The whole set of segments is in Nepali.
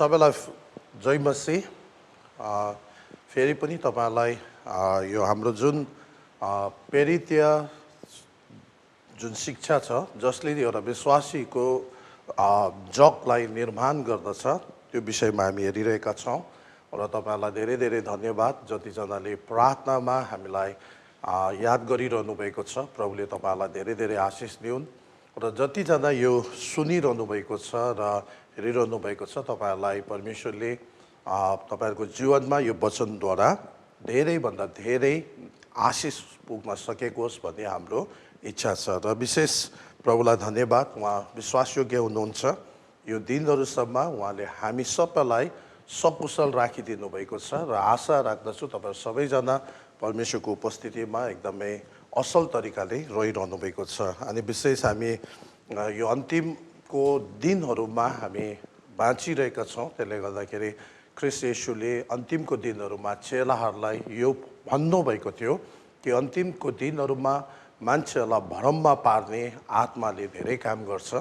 सबैलाई जय मसीह। फेरि पनि तपाईलाई यो हाम्रो जुन प्रेरितीय जुन शिक्षा छ जसले एउटा विश्वासीको जगलाई निर्माण गर्दछ त्यो विषयमा हामी हेरिरहेका छौँ र तपाईलाई धेरै धेरै धन्यवाद जतिजनाले प्रार्थनामा हामीलाई याद गरिरहनु भएको छ। प्रभुले तपाईलाई धेरै धेरै आशिष दिउन् र जतिजना यो सुनिरहनु भएको छ र हेरिरहनु भएको छ तपाईहरूलाई परमेश्वरले तपाईहरूको जीवनमा यो वचनद्वारा धेरैभन्दा धेरै आशिष पुग्न सकेको होस् भन्ने हाम्रो इच्छा छ र विशेष प्रभुलाई धन्यवाद। उहाँ विश्वासयोग्य हुनुहुन्छ। यो दिनहरूसम्म उहाँले हामी सबैलाई सकुशल राखिदिनु भएको छ र आशा राख्दछु तपाईहरू सबैजना परमेश्वरको उपस्थितिमा एकदमै असल तरिकाले रहिरहनु भएको छ। अनि विशेष हामी यो अन्तिमको दिनहरूमा हामी बाँचिरहेका छौँ। त्यसले गर्दाखेरि ख्रीष्ट येशूले अन्तिमको दिनहरूमा चेलाहरूलाई यो भन्नुभएको थियो कि अन्तिमको दिनहरूमा मान्छेहरूलाई भ्रममा पार्ने आत्माले धेरै काम गर्छ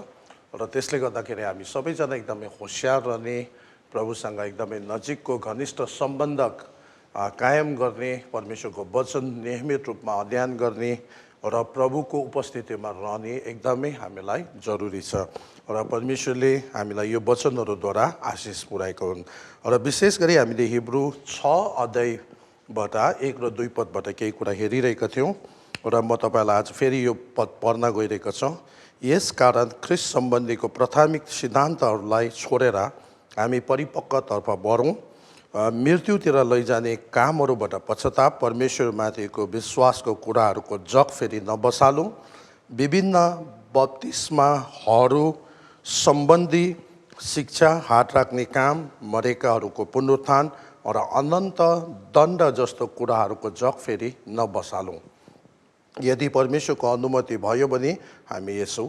र त्यसले गर्दाखेरि हामी सबैजना एकदमै होसियार रहने, प्रभुसँग एकदमै नजिकको घनिष्ठ सम्बन्ध कायम गर्ने, परमेश्वरको वचन नियमित रूपमा अध्ययन गर्ने र प्रभुको उपस्थितिमा रहने एकदमै हामीलाई जरुरी छ र परमेश्वरले हामीलाई यो वचनहरूद्वारा आशिष पुर्याएको हुन्। र विशेष गरी हामीले हिब्रू 6 अध्यायबाट 1 र 2 पदबाट केही कुरा हेरिरहेका थियौँ र म तपाईँलाई आज फेरि यो पद पढ्न गइरहेको छु। यस कारण ख्रीष्ट सम्बन्धीको प्राथमिक सिद्धान्तहरूलाई छोडेर हामी परिपक्वतर्फ बढौँ, मृत्युतिर लैजाने कामहरूबाट पश्चाताप, परमेश्वरमाथिको विश्वासको कुराहरूको जग फेरि नबसालौँ, विभिन्न बप्तिस्माहरू सम्बन्धी शिक्षा, हात राख्ने काम, मरेकाहरूको पुनरुत्थान र अनन्त दण्ड जस्तो कुराहरूको जग फेरि नबसालौँ। यदि परमेश्वरको अनुमति भयो भने हामी यसो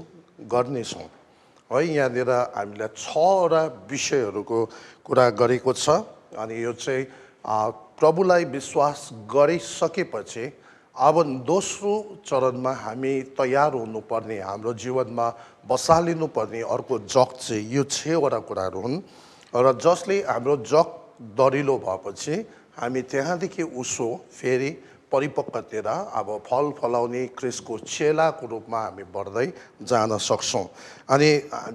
गर्नेछौँ। है, यहाँनिर हामीलाई 6वटा विषयहरूको कुरा गरेको छ। अनि यो चाहिँ प्रभुलाई विश्वास गरिसकेपछि अब दोस्रो चरणमा हामी तयार हुनुपर्ने, हाम्रो जीवनमा बसालिनुपर्ने अर्को जग चाहिँ यो 6वटा कुराहरू हुन् र जसले हाम्रो जग दरिलो भएपछि हामी त्यहाँदेखि उसो फेरि परिपक्वतिर अब फल फलाउने ख्रीष्टको चेलाको रूपमा हामी बढ्दै जान सक्छौँ। अनि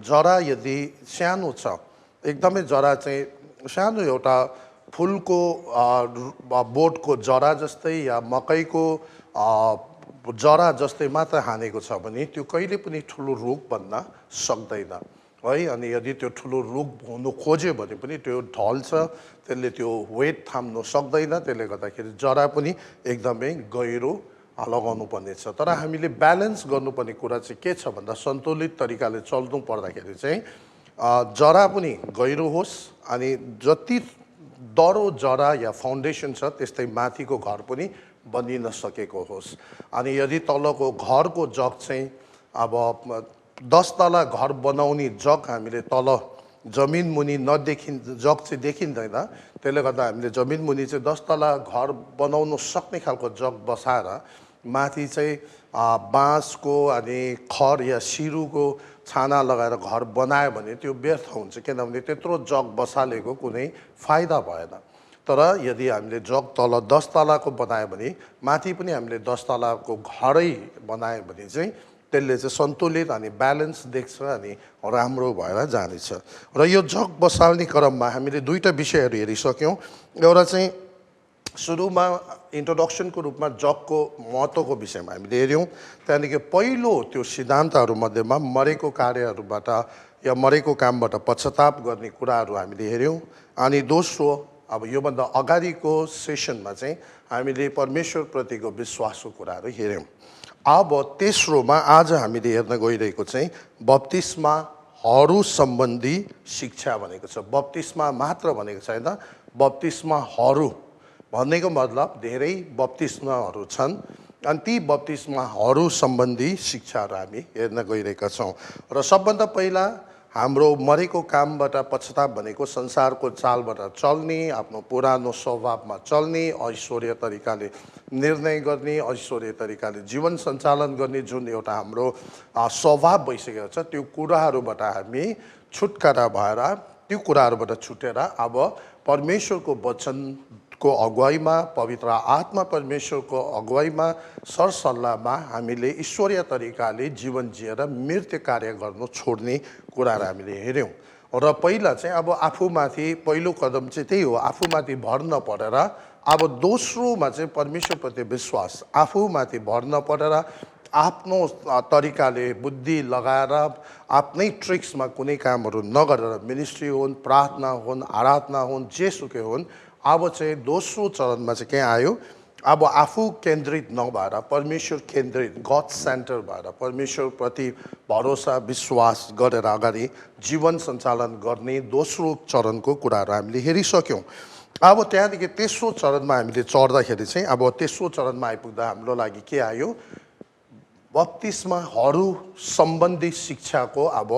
जरा यदि सानो छ, एकदमै जरा चाहिँ सानो एउटा फुलको बोटको जरा जस्तै या मकैको जरा जस्तै मात्र हानेको छ भने त्यो कहिले पनि ठुलो रुख बन्न सक्दैन है। अनि यदि त्यो ठुलो रुख हुनु खोज्यो भने पनि त्यो ढल्छ, त्यसले त्यो वेट थाम्नु सक्दैन। त्यसले गर्दाखेरि जरा पनि एकदमै गहिरो लगाउनु पर्ने छ। तर हामीले ब्यालेन्स गर्नुपर्ने कुरा चाहिँ के छ भन्दा सन्तुलित तरिकाले चल्नु पर्दाखेरि चाहिँ जरा पनि गहिरो होस् अनि जति दह्रो जरा या फाउन्डेसन छ त्यस्तै माथिको घर पनि बनिन सकेको होस्। अनि यदि तलको घरको जग चाहिँ अब 10 तला घर बनाउने जग हामीले तल जमिन मुनि जग चाहिँ देखिँदैन, त्यसले गर्दा हामीले जमिन मुनि चाहिँ 10 तला घर बनाउनु सक्ने खालको जग बसाएर माथि चाहिँ बाँसको अनि खर या सिरुको छाना लगाएर घर बनायो भने त्यो व्यर्थ हुन्छ, किनभने त्यत्रो जग बसालेको कुनै फाइदा भएन। तर यदि हामीले जग तल 10 तलाको बनायो भने माथि पनि हामीले 10 तलाको घरै बनायो भने चाहिँ त्यसले चाहिँ सन्तुलित अनि ब्यालेन्स देख्छ अनि राम्रो भएर जानेछ। र यो जग बसाल्ने क्रममा हामीले 2टा विषयहरू हेरिसक्यौँ। एउटा चाहिँ सुरुमा इन्ट्रोडक्सनको रूपमा जगको महत्त्वको विषयमा हामीले हेऱ्यौँ। त्यहाँदेखि पहिलो त्यो सिद्धान्तहरूमध्येमा मरेको कार्यहरूबाट या मरेको कामबाट पश्चाताप गर्ने कुराहरू हामीले हेऱ्यौँ। अनि दोस्रो अब योभन्दा अगाडिको सेसनमा चाहिँ हामीले परमेश्वरप्रतिको विश्वासको कुराहरू हेऱ्यौँ। अब तेस्रोमा आज हामीले हेर्न गइरहेको चाहिँ बप्तिस्माहरू सम्बन्धी शिक्षा भनेको छ। बप्तिस्मा मात्र भनेको छैन, बप्तिस्माहरू भन्नेको मतलब धेरै बप्तिस्माहरू छन् अनि ती बप्तिस्माहरू सम्बन्धी शिक्षाहरू हामी हेर्न गइरहेका छौँ। र सबभन्दा पहिला हाम्रो मरेको कामबाट पश्चाताप भनेको संसारको चालबाट चल्ने, आफ्नो पुरानो स्वभावमा चल्ने, ऐश्वर्य तरिकाले निर्णय गर्ने, ऐश्वर्य तरिकाले जीवन सञ्चालन गर्ने जुन एउटा हाम्रो स्वभाव भइसकेको छ त्यो कुराहरूबाट हामी छुटकारा भएर त्यो कुराहरूबाट छुटेर अब परमेश्वरको वचनको अगुवाईमा, पवित्र आत्मा परमेश्वरको अगुवाईमा, सरसल्लाहमा हामीले ईश्वरीय तरिकाले जीवन जिएर मृत्यु कार्य गर्नु छोड्ने कुराहरू हामीले हेऱ्यौँ। र पहिला चाहिँ अब आफूमाथि पहिलो कदम चाहिँ त्यही हो, आफूमाथि भर नपरेर अब दोस्रोमा चाहिँ परमेश्वरप्रति विश्वास, आफूमाथि भर नपरेर आफ्नो तरिकाले बुद्धि लगाएर आफ्नै ट्रिक्समा कुनै कामहरू नगरेर मिनिस्ट्री हुन्, प्रार्थना हुन्, आराधना हुन्, जेसुकै हुन्, अब चाहिँ दोस्रो चरणमा चाहिँ के आयो, अब आफू केन्द्रित नभएर परमेश्वर केन्द्रित, गड सेन्टर भएर परमेश्वरप्रति भरोसा विश्वास गरेर अगाडि जीवन सञ्चालन गर्ने दोस्रो चरणको कुराहरू हामीले हेरिसक्यौँ। अब त्यहाँदेखि तेस्रो चरणमा हामीले चढ्दाखेरि चाहिँ अब तेस्रो चरणमा आइपुग्दा हाम्रो लागि के आयो, बप्तिस्माहरू सम्बन्धी शिक्षाको अब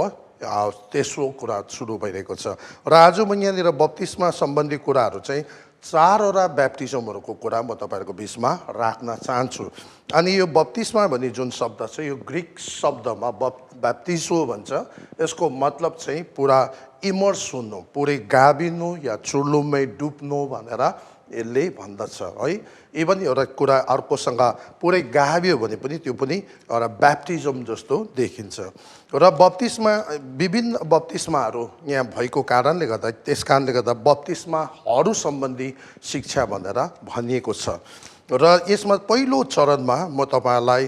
तेस्रो कुरा सुरु भइरहेको छ। र आज म यहाँनिर बप्तिस्मा सम्बन्धी कुराहरू चाहिँ चारवटा ब्याप्टिजमहरूको कुरा म तपाईँहरूको बिचमा राख्न चाहन्छु। अनि यो बप्तिस्मा भन्ने जुन शब्द छ यो ग्रिक शब्दमा ब्याप्टिजो भन्छ, यसको मतलब चाहिँ पुरा इमर्स हुनु, पुरै गाभिनु या चुर्लुममै डुब्नु भनेर यसले भन्दछ है। इभन एउटा कुरा अर्कोसँग पुरै गाभियो भने पनि त्यो पनि एउटा ब्याप्टिजम जस्तो देखिन्छ। र बप्तिस्मा विभिन्न बप्तिस्माहरू यहाँ भएको कारणले गर्दा, त्यस कारणले गर्दा बप्तिस्माहरू सम्बन्धी शिक्षा भनेर भनिएको छ। र यसमा पहिलो चरणमा म तपाईँलाई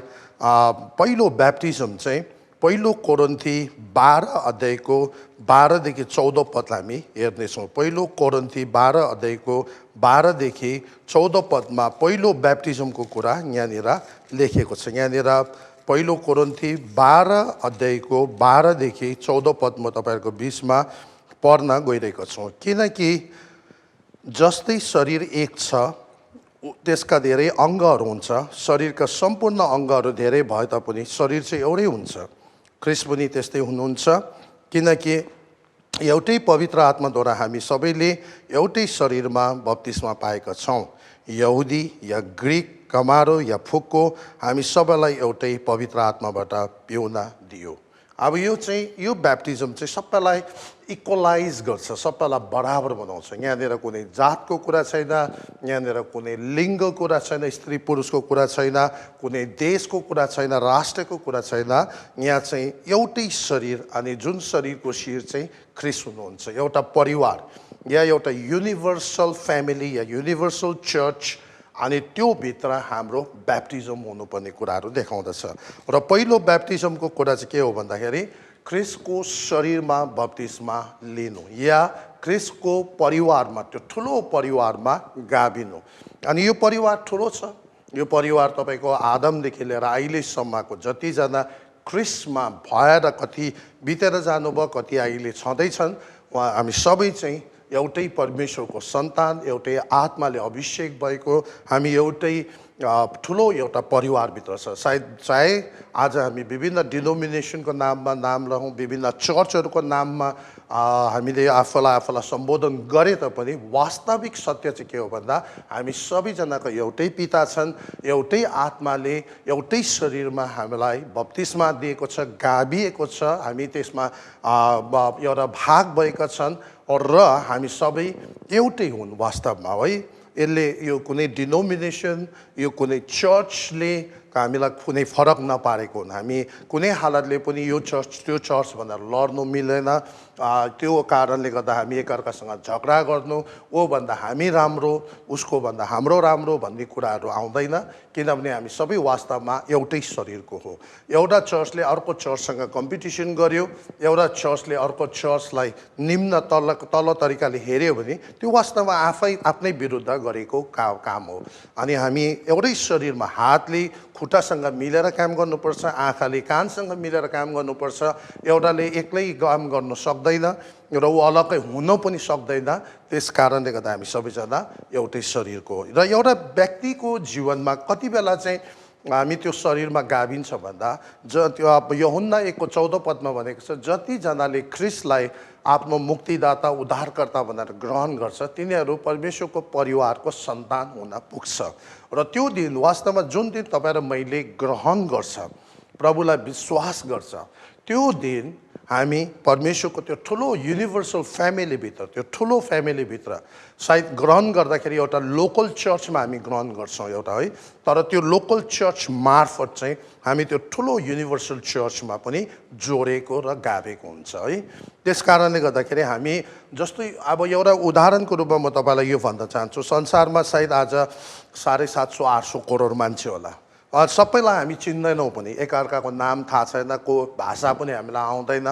पहिलो ब्याप्टिजम चाहिँ पहिलो कोरिन्थी 12 अध्यायको 12देखि 14 पद हामी हेर्नेछौँ। पहिलो कोरिन्थी 12 अध्यायको 12देखि 14 पदमा पहिलो ब्याप्टिजमको कुरा यहाँनिर लेखेको छ। यहाँनिर पहिलो कोरिन्थी 12 अध्यायको 12देखि 14 पद म तपाईँहरूको बिचमा पढ्न गइरहेको छु। किनकि जस्तै शरीर एक छ, त्यसका धेरै अङ्गहरू हुन्छ, शरीरका सम्पूर्ण अङ्गहरू धेरै भए तापनि शरीर चाहिँ एउटै हुन्छ। ख्रिस्ट पनि त्यस्तै हुनुहुन्छ, किनकि एउटै पवित्र आत्माद्वारा हामी सबैले एउटै शरीरमा बप्तिस्मा पाएका छौँ। यहुदी या ग्रिक, कमारो या फुक्को, हामी सबैलाई एउटै पवित्र आत्माबाट पिउन दियो। अब यो ब्याप्टिजम चाहिँ सबैलाई इक्वलाइज गर्छ, सबैलाई बराबर बनाउँछ। यहाँनिर कुनै जातको कुरा छैन, यहाँनिर कुनै लिङ्गको कुरा छैन, स्त्री पुरुषको कुरा छैन, कुनै देशको कुरा छैन, राष्ट्रको कुरा छैन। यहाँ चाहिँ एउटै शरीर, अनि जुन शरीरको शिर चाहिँ ख्रिस्ट हुनुहुन्छ। एउटा परिवार या एउटा युनिभर्सल फ्यामिली या युनिभर्सल चर्च, अनि त्यो भित्र हाम्रो ब्याप्टिजम हुनुपर्ने कुराहरू देखाउँदछ। र पहिलो ब्याप्टिजमको कुरा चाहिँ के हो भन्दाखेरि ख्रिस्टको शरीरमा बप्तिस्मा लिनु या ख्रिस्टको परिवारमा, त्यो ठुलो परिवारमा गाभिनु। अनि यो परिवार ठुलो छ। यो परिवार तपाईँको आदमदेखि लिएर अहिलेसम्मको जतिजना ख्रिस्टमा भएर कति बितेर जानुभयो, कति अहिले छँदैछन्, हामी सबै चाहिँ एउटै परमेश्वरको सन्तान, एउटै आत्माले अभिषेक भएको हामी एउटै ठुलो एउटा परिवारभित्र छ। सायद चाहे आज हामी विभिन्न डिनोमिनेसनको नाममा नाम रहौँ, विभिन्न चर्चहरूको नाममा हामीले आफूलाई सम्बोधन गरे तापनि वास्तविक सत्य चाहिँ के हो भन्दा हामी सबैजनाको एउटै पिता छन्, एउटै आत्माले एउटै शरीरमा हामीलाई बप्तिस्मा दिएको छ, गाभिएको छ, हामी त्यसमा एउटा भाग भएका छन् र हामी सबै एउटै हुन् वास्तवमा है। यसले यो कुनै डिनोमिनेसन, यो कुनै चर्चले हामीलाई कुनै फरक नपारेको हुन्। हामी कुनै हालतले पनि यो चर्च त्यो चर्च भनेर लड्नु मिलेन। त्यो कारणले गर्दा हामी एकअर्कासँग झगडा गर्नु, ओ भन्दा हामी राम्रो, उसको भन्दा हाम्रो राम्रो भन्ने कुराहरू आउँदैन, किनभने हामी सबै वास्तवमा एउटै शरीरको हो। एउटा चर्चले अर्को चर्चसँग कम्पिटिसन गर्यो, एउटा चर्चले अर्को चर्चलाई निम्न तल तरिकाले हेऱ्यो भने त्यो वास्तवमा आफ्नै विरुद्ध गरेको काम हो। अनि हामी एउटै शरीरमा हातले खुट्टासँग मिलेर काम गर्नुपर्छ, आँखाले कानसँग मिलेर काम गर्नुपर्छ। एउटाले एक्लै काम गर्नु सक्दैन र ऊ अलग्गै हुन पनि सक्दैन। त्यस कारणले गर्दा हामी सबैजना एउटै शरीरको हो। र एउटा व्यक्तिको जीवनमा कति बेला चाहिँ हामी त्यो शरीरमा गाभिन्छ भन्दा त्यो यूहन्ना 1:14 पदमा भनेको छ, जतिजनाले ख्रिस्टलाई आफ्नो मुक्तिदाता उद्धारकर्ता भनेर ग्रहण गर्छ तिनीहरू परमेश्वरको परिवारको सन्तान हुन पुग्छ। र त्यो दिन वास्तवमा जुन दिन तपाईँ र मैले ग्रहण गर्छ, प्रभुलाई विश्वास गर्छ, त्यो दिन हामी परमेश्वरको त्यो ठुलो युनिभर्सल फ्यामिलीभित्र, त्यो ठुलो फ्यामिलीभित्र सायद ग्रहण गर्दाखेरि एउटा लोकल चर्चमा हामी ग्रहण गर्छौँ एउटा, है। तर त्यो लोकल चर्च मार्फत चाहिँ हामी त्यो ठुलो युनिभर्सल चर्चमा पनि जोडेको र गाभेको हुन्छ, है। त्यस कारणले गर्दाखेरि हामी जस्तै अब एउटा उदाहरणको रूपमा म तपाईँलाई यो भन्न चाहन्छु, संसारमा सायद आज 750-800 करोड मान्छे होला। सबैलाई हामी चिन्दैनौँ पनि, एकअर्काको नाम थाहा छैन, को भाषा पनि हामीलाई आउँदैन,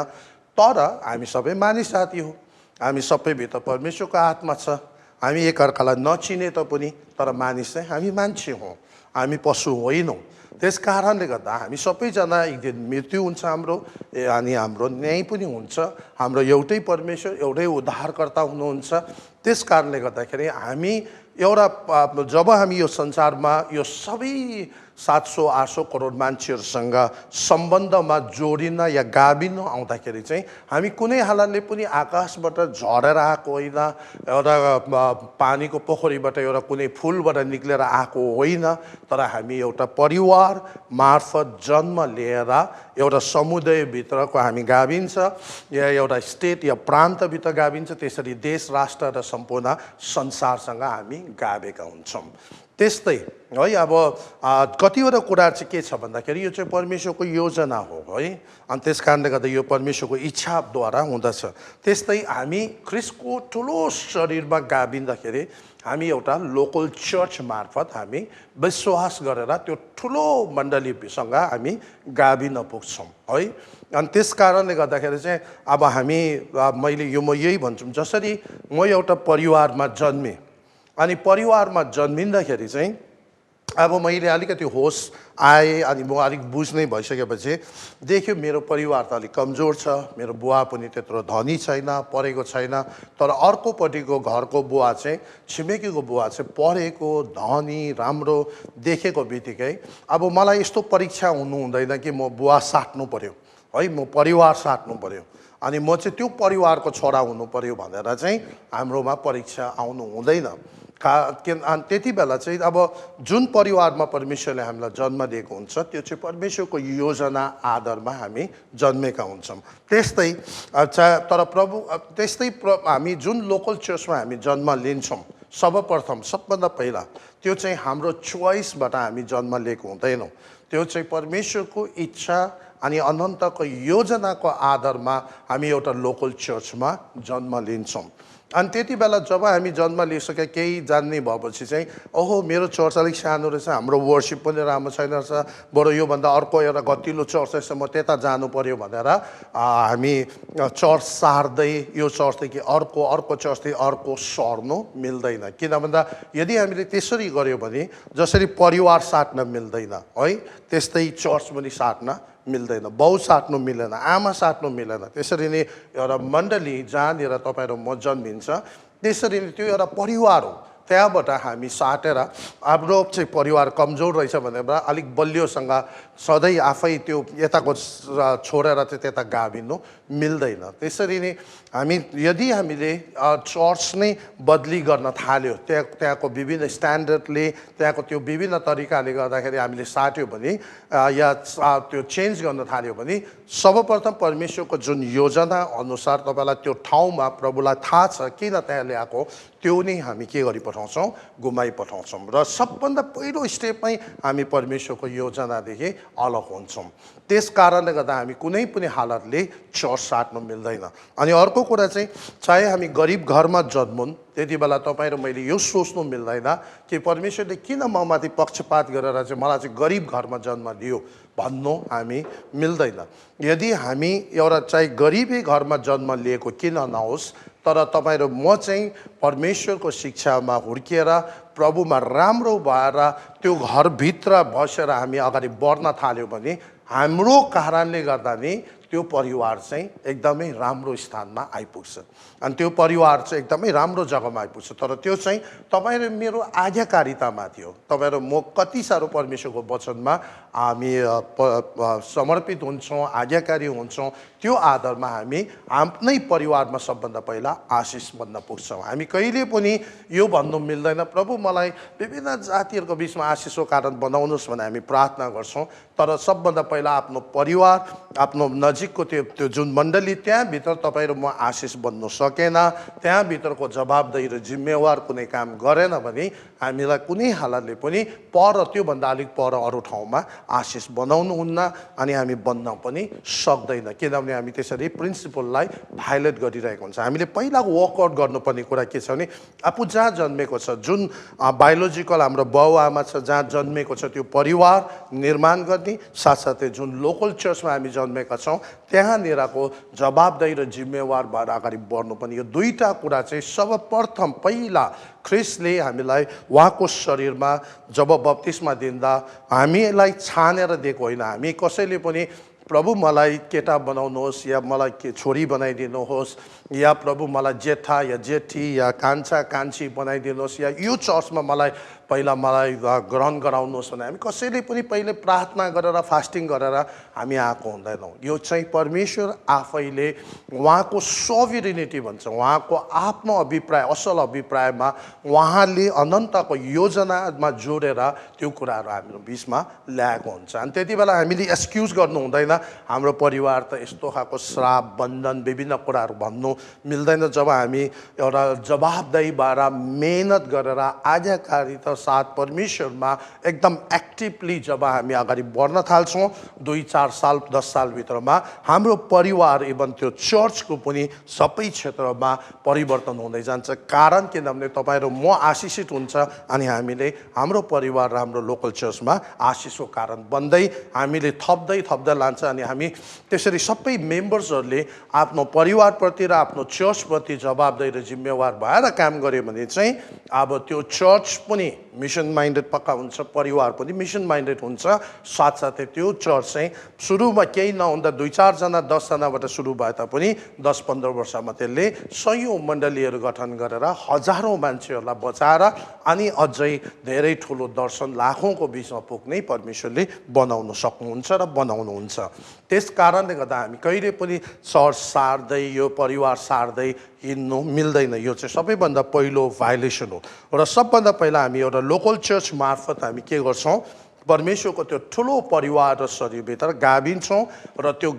तर हामी सबै मानिस जाति हो। हामी सबैभित्र परमेश्वरको आत्मा छ। हामी एकअर्कालाई नचिने तापनि तर मानिस चाहिँ हामी मान्छे हौँ, हामी पशु होइनौँ। त्यस कारणले गर्दा हामी सबैजना एक दिन मृत्यु हुन्छ हाम्रो, अनि हाम्रो न्याय पनि हुन्छ। हाम्रो एउटै परमेश्वर, एउटै उद्धारकर्ता हुनुहुन्छ। त्यस कारणले गर्दाखेरि हामी एउटा जब हामी यो संसारमा यो सबै 700-800 करोड मान्छेहरूसँग सम्बन्धमा जोडिन या गाभिन आउँदाखेरि चाहिँ हामी कुनै हालतले पनि आकाशबाट झरेर आएको होइन, एउटा पानीको पोखरीबाट एउटा कुनै फुलबाट निक्लेर आएको होइन, तर हामी एउटा परिवार मार्फत जन्म लिएर एउटा समुदायभित्रको हामी गाभिन्छ, या एउटा स्टेट या प्रान्तभित्र गाभिन्छ, त्यसरी देश, राष्ट्र र सम्पूर्ण संसारसँग हामी गाभेका हुन्छौँ। त्यस्तै है, अब कतिवटा कुराहरू चाहिँ के छ भन्दाखेरि यो चाहिँ परमेश्वरको योजना हो, है। अनि त्यस कारणले गर्दा यो परमेश्वरको इच्छाद्वारा हुँदछ। त्यस्तै हामी ख्रिस्टको ठुलो शरीरमा गाभिँदाखेरि हामी एउटा लोकल चर्च मार्फत हामी विश्वास गरेर त्यो ठुलो मण्डलीसँग हामी गाभिन पुग्छौँ, है। अनि त्यस कारणले गर्दाखेरि चाहिँ अब हामी म यही भन्छु, जसरी म एउटा परिवारमा जन्मेँ, अनि परिवारमा जन्मिँदाखेरि चाहिँ अब मैले अलिकति होस आएँ, अनि म अलिक बुझ्नै भइसकेपछि देख्यो मेरो परिवार त अलिक कमजोर छ, मेरो बुवा पनि त्यत्रो धनी छैन, पढेको छैन, तर अर्कोपट्टिको घरको बुवा चाहिँ, छिमेकीको बुवा चाहिँ पढेको, धनी, राम्रो देखेको बित्तिकै अब मलाई यस्तो परीक्षा हुनु हुँदैन कि म बुवा साट्नु पर्यो, है, म परिवार साट्नु पर्यो, अनि म चाहिँ त्यो परिवारको छोरा हुनु पर्यो भनेर चाहिँ हाम्रोमा परीक्षा आउनु हुँदैन। त्यति बेला चाहिँ अब जुन परिवारमा परमेश्वरले हामीलाई जन्म दिएको हुन्छ त्यो चाहिँ परमेश्वरको योजना आधारमा हामी जन्मेका हुन्छौँ। त्यस्तै तर त्यस्तै हामी जुन लोकल चर्चमा हामी जन्म लिन्छौँ, सर्वप्रथम सबभन्दा पहिला त्यो चाहिँ हाम्रो चोइसबाट हामी जन्म लिएको हुँदैनौँ, त्यो चाहिँ परमेश्वरको इच्छा अनि अनन्तको योजनाको आधारमा हामी एउटा लोकल चर्चमा जन्म लिन्छौँ। अनि त्यति बेला जब हामी जन्म लिइसके केही जान्ने भएपछि चाहिँ ओहो मेरो चर्च अलिक सानो रहेछ, हाम्रो वर्सिप पनि राम्रो छैन रहेछ, बरु योभन्दा अर्को एउटा गतिलो चर्च रहेछ, म त्यता जानु पर्यो भनेर हामी चर्च सार्दै यो चर्चदेखि अर्को चर्चदेखि अर्को सर्नु मिल्दैन। किन भन्दा यदि हामीले त्यसरी गऱ्यो भने जसरी परिवार साट्न मिल्दैन, है, त्यस्तै चर्च पनि साट्न मिल्दैन, बाउ साट्नु मिलेन, आमा साट्नु मिलेन। त्यसरी नै एउटा मण्डली जहाँनिर तपाईँहरू म जन्मिन्छ त्यसरी नै त्यो एउटा परिवार हो, त्यहाँबाट हामी साटेर हाम्रो चाहिँ परिवार कमजोर रहेछ भनेर अलिक बलियोसँग सधैँ आफै त्यो यताको छोडेर चाहिँ त्यता गाभिनु मिल्दैन। त्यसरी नै यदि हामीले चर्च नै बदली गर्न थाल्यो, त्यहाँको विभिन्न स्ट्यान्डर्डले, त्यहाँको त्यो विभिन्न तरिकाले गर्दाखेरि हामीले साट्यो भने या त्यो चेन्ज गर्न थाल्यो भने सर्वप्रथम परमेश्वरको जुन योजना अनुसार तपाईँलाई त्यो ठाउँमा प्रभुलाई थाहा छ किन त्यहाँ ल्याएको, त्यो नै हामी के गरी पठाउँछौँ, गुमाइ पठाउँछौँ, र सबभन्दा पहिलो स्टेपमै हामी परमेश्वरको योजनादेखि अलग हुन्छौँ। त्यस कारणले गर्दा हामी कुनै पनि हालतले चर्च साट्नु मिल्दैन। अनि अर्को कुरा चाहिँ चाहे हामी गरिब घरमा जन्मुन्, त्यति बेला तपाईँ र मैले यो सोच्नु मिल्दैन कि परमेश्वरले किन ममाथि पक्षपात गरेर चाहिँ मलाई चाहिँ गरिब घरमा जन्म दियो भन्नु हामी मिल्दैन। यदि हामी एउटा चाहे गरिबै घरमा जन्म लिएको किन नहोस्, तर तपाईँ र म चाहिँ परमेश्वरको शिक्षामा हुर्किएर प्रभुमा राम्रो भएर त्यो घरभित्र बसेर हामी अगाडि बढ्न थाल्यो भने हाम्रो कारणले गर्दा नि त्यो परिवार चाहिँ एकदमै राम्रो स्थानमा आइपुग्छ, अनि त्यो परिवार चाहिँ एकदमै राम्रो जग्गामा आइपुग्छ। तर त्यो चाहिँ तपाईँ र मेरो आज्ञाकारितामा थियो, तपाईँ र म कति साह्रो परमेश्वरको वचनमा हामी समर्पित हुन्छौँ, आज्ञाकारी हुन्छौँ, त्यो आधारमा हामी आफ्नै परिवारमा सबभन्दा पहिला आशिष बन्न पुग्छौँ। हामी कहिले पनि यो भन्नु मिल्दैन प्रभु मलाई विभिन्न जातिहरूको बिचमा आशिषको कारण बनाउनुहोस् भनेर हामी प्रार्थना गर्छौँ, तर सबभन्दा पहिला आफ्नो परिवार, आफ्नो नजिकको त्यो जुन मण्डली त्यहाँभित्र तपाईँ र म आशिष बन्नु सकेन, त्यहाँभित्रको जवाबदेही र जिम्मेवार कुनै काम गरेन भने हामीलाई कुनै हालतले पनि त्योभन्दा अलिक पर अरू ठाउँमा आशिष बनाउनुहुन्न अनि हामी बन्न पनि सक्दैन। किनभने हामी त्यसरी प्रिन्सिपललाई भायोलेट गरिरहेको हुन्छ। हामीले पहिला वर्कआउट गर्नुपर्ने कुरा के छ भने आफू जहाँ जन्मेको छ, जुन बायोलोजिकल हाम्रो बाउआमा छ, जहाँ जन्मेको छ त्यो परिवार निर्माण गर्ने, साथसाथै जुन लोकल चर्चमा हामी जन्मेका छौँ त्यहाँनिरको जवाबदेही र जिम्मेवार भएर अगाडि बढ्नुपर्ने। यो दुईटा कुरा चाहिँ सर्वप्रथम पहिला ख्रिस्टले हामीलाई उहाँको शरीरमा जब बप्तिस्मा दिँदा हामीलाई छानेर दिएको होइन। हामी कसैले पनि प्रभु मलाई केटा बनाउनुहोस् या मलाई छोरी बनाइदिनुहोस् या प्रभु मलाई जेठा या जेठी या कान्छा कान्छी बनाइदिनुहोस् या यो चर्चमा मलाई ग्रहण गराउनुहोस् भने हामी कसैले पनि पहिले प्रार्थना गरेर फास्टिङ गरेर हामी आएको हुँदैनौँ। यो चाहिँ परमेश्वर आफैले उहाँको सोभरेनिटी भन्छ, उहाँको आफ्नो अभिप्राय, असल अभिप्रायमा उहाँले अनन्तको योजनामा जोडेर त्यो कुराहरू हाम्रो बिचमा ल्याएको हुन्छ। अनि त्यति बेला हामीले एक्सक्युज गर्नु हुँदैन, हाम्रो परिवार त यस्तो खालको श्राप बन्धन विभिन्न कुराहरू भन्नु मिल्दैन। जब हामी एउटा जवाबदेही भएर मेहनत गरेर आज्ञाकारिता साथ परमेश्वरमा एकदम एक्टिभली जब हामी अगाडि बढ्न थाल्छौँ 2-4 साल 10 सालभित्रमा हाम्रो परिवार इभन त्यो चर्चको पनि सबै क्षेत्रमा परिवर्तन हुँदै जान्छ। कारण किनभने तपाईँ र म आशिषित हुन्छ अनि हामीले हाम्रो परिवार र हाम्रो लोकल चर्चमा आशिषको कारण बन्दै हामीले थप्दै लान्छ अनि हामी त्यसरी सबै मेम्बर्सहरूले आफ्नो परिवारप्रति र आफ्नो चर्चप्रति जवाबदेही र जिम्मेवार भएर काम गर्यो भने चाहिँ अब त्यो चर्च पनि मिसन माइन्डेड पक्का हुन्छ, परिवार पनि मिसन माइन्डेड हुन्छ। साथसाथै त्यो चर्च चाहिँ सुरुमा केही नहुँदा 2-4 जना 10 जनाबाट सुरु भए तापनि 10-15 वर्षमा त्यसले सयौँ मण्डलीहरू गठन गरेर हजारौँ मान्छेहरूलाई बचाएर अनि अझै धेरै ठुलो दर्शन लाखौँको बिचमा पुग्ने परमेश्वरले बनाउन सक्नुहुन्छ र बनाउनुहुन्छ। त्यस कारणले गर्दा हामी कहिले पनि चर्च सार्दै यो परिवार सार्दै हिँड्नु मिल्दैन। यो चाहिँ सबैभन्दा पहिलो भायोलेसन हो र सबभन्दा पहिला हामी एउटा लोकल चर्च मार्फत हामी के गर्छौँ, परमेश्वरको त्यो ठुलो परिवार र शरीरभित्र गाभिन्छौँ र त्यो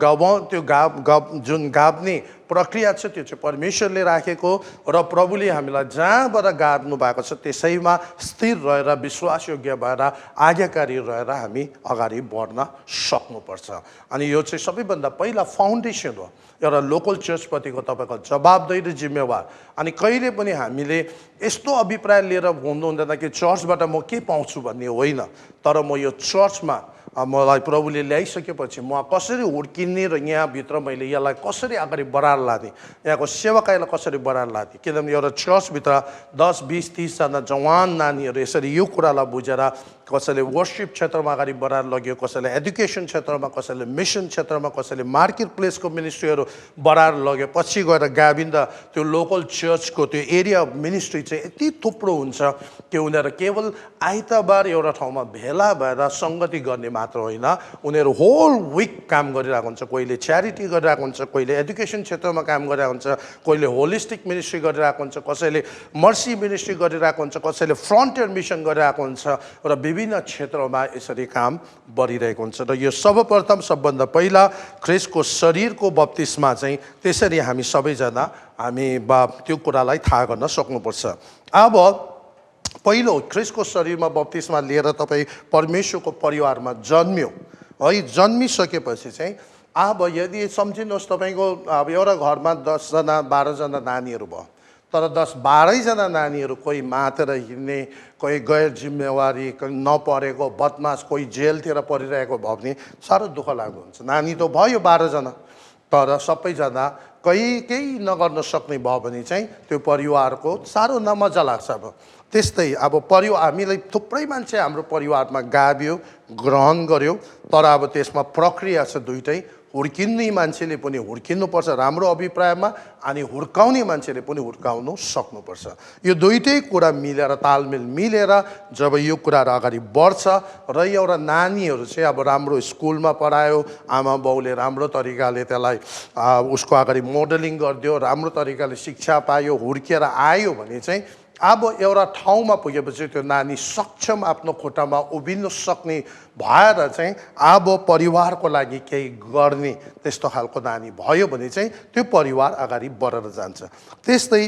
जुन गाभ्ने प्रक्रिया छ त्यो चाहिँ परमेश्वरले राखेको र प्रभुले हामीलाई जहाँबाट गाड्नु भएको छ त्यसैमा स्थिर रहेर विश्वासयोग्य भएर आज्ञाकारी रहेर हामी अगाडि बढ्न सक्नुपर्छ। अनि यो चाहिँ सबैभन्दा पहिला फाउन्डेसन हो एउटा लोकल चर्चप्रतिको तपाईँको जवाबदेही र जिम्मेवार। अनि कहिले पनि हामीले यस्तो अभिप्राय लिएर हुनु हुँदैन कि चर्चबाट म के पाउँछु भन्ने होइन, तर म यो चर्चमा मलाई प्रभुले ल्याइसकेपछि म कसरी हुर्किने र यहाँभित्र मैले यसलाई कसरी अगाडि बढाएर लाने, यहाँको सेवाकाईलाई कसरी बढाएर लाने। किनभने एउटा चर्चभित्र 10, 20, 30 जना जवान नानीहरू यसरी यो कुरालाई बुझेर कसैले वर्शिप क्षेत्रमा अगाडि बढाएर लग्यो, कसैले एजुकेसन क्षेत्रमा, कसैले मिसन क्षेत्रमा, कसैले मार्केट प्लेसको मिनिस्ट्रीहरू बढाएर लग्यो। पछि गएर गाभिन्दा त्यो लोकल चर्चको त्यो एरिया मिनिस्ट्री चाहिँ यति थुप्रो हुन्छ कि उनीहरू केवल आइतबार एउटा ठाउँमा भेला भएर सङ्गति गर्ने मात्र होइन, उनीहरू होल विक काम गरिरहेको हुन्छ। कोहीले च्यारिटी गरिरहेको हुन्छ, कोहीले एजुकेसन क्षेत्रमा काम गरिरहेको हुन्छ, कोहीले होलिस्टिक मिनिस्ट्री गरिरहेको हुन्छ, कसैले मर्सी मिनिस्ट्री गरिरहेको हुन्छ, कसैले फ्रन्टियर मिसन गरिरहेको हुन्छ र विभिन्न क्षेत्रमा यसरी काम बढिरहेको हुन्छ। र यो सर्वप्रथम सबभन्दा पहिला ख्रिस्टको शरीरको बप्तिस्मा चाहिँ त्यसरी हामी सबैजना त्यो कुरालाई थाहा गर्न सक्नुपर्छ। अब पहिलो ख्रिस्टको शरीरमा बप्तिस्मा लिएर तपाईँ परमेश्वरको परिवारमा जन्मियो है, जन्मिसकेपछि चाहिँ अब यदि सम्झिनुहोस् तपाईँको अब एउटा घरमा 10 जना 12 जना नानीहरू भयो, तर 10-12 जना नानीहरू कोही मातेर हिँड्ने, कोही गैर जिम्मेवारी, कोही नपढेको बदमास, कोही जेलतिर परिरहेको भयो भने साह्रो दुःख लाग्दो हुन्छ। नानी त भयो 12 जना, तर सबैजना केही नगर्न सक्ने भयो भने चाहिँ त्यो परिवारको साह्रो नमजा लाग्छ। अब त्यस्तै अब हामीलाई थुप्रै मान्छे हाम्रो परिवारमा गाभ्यो, ग्रहण गर्यो, तर अब त्यसमा प्रक्रिया छ दुइटै। हुर्किने मान्छेले पनि हुर्किनुपर्छ राम्रो अभिप्रायमा अनि हुर्काउने मान्छेले पनि हुर्काउनु सक्नुपर्छ। यो दुइटै कुरा मिलेर तालमेल मिलेर जब यो कुराहरू अगाडि बढ्छ र एउटा नानीहरू चाहिँ अब राम्रो स्कुलमा पढायो, आमा बाउले राम्रो तरिकाले त्यसलाई उसको अगाडि मोडलिङ गरिदियो, राम्रो तरिकाले शिक्षा पायो, हुर्किएर आयो भने चाहिँ अब एउटा ठाउँमा पुगेपछि त्यो नानी सक्षम आफ्नो खुट्टामा उभिन सक्ने भएर चाहिँ अब परिवारको लागि केही गर्ने त्यस्तो खालको नानी भयो भने चाहिँ त्यो परिवार अगाडि बढेर जान्छ। त्यस्तै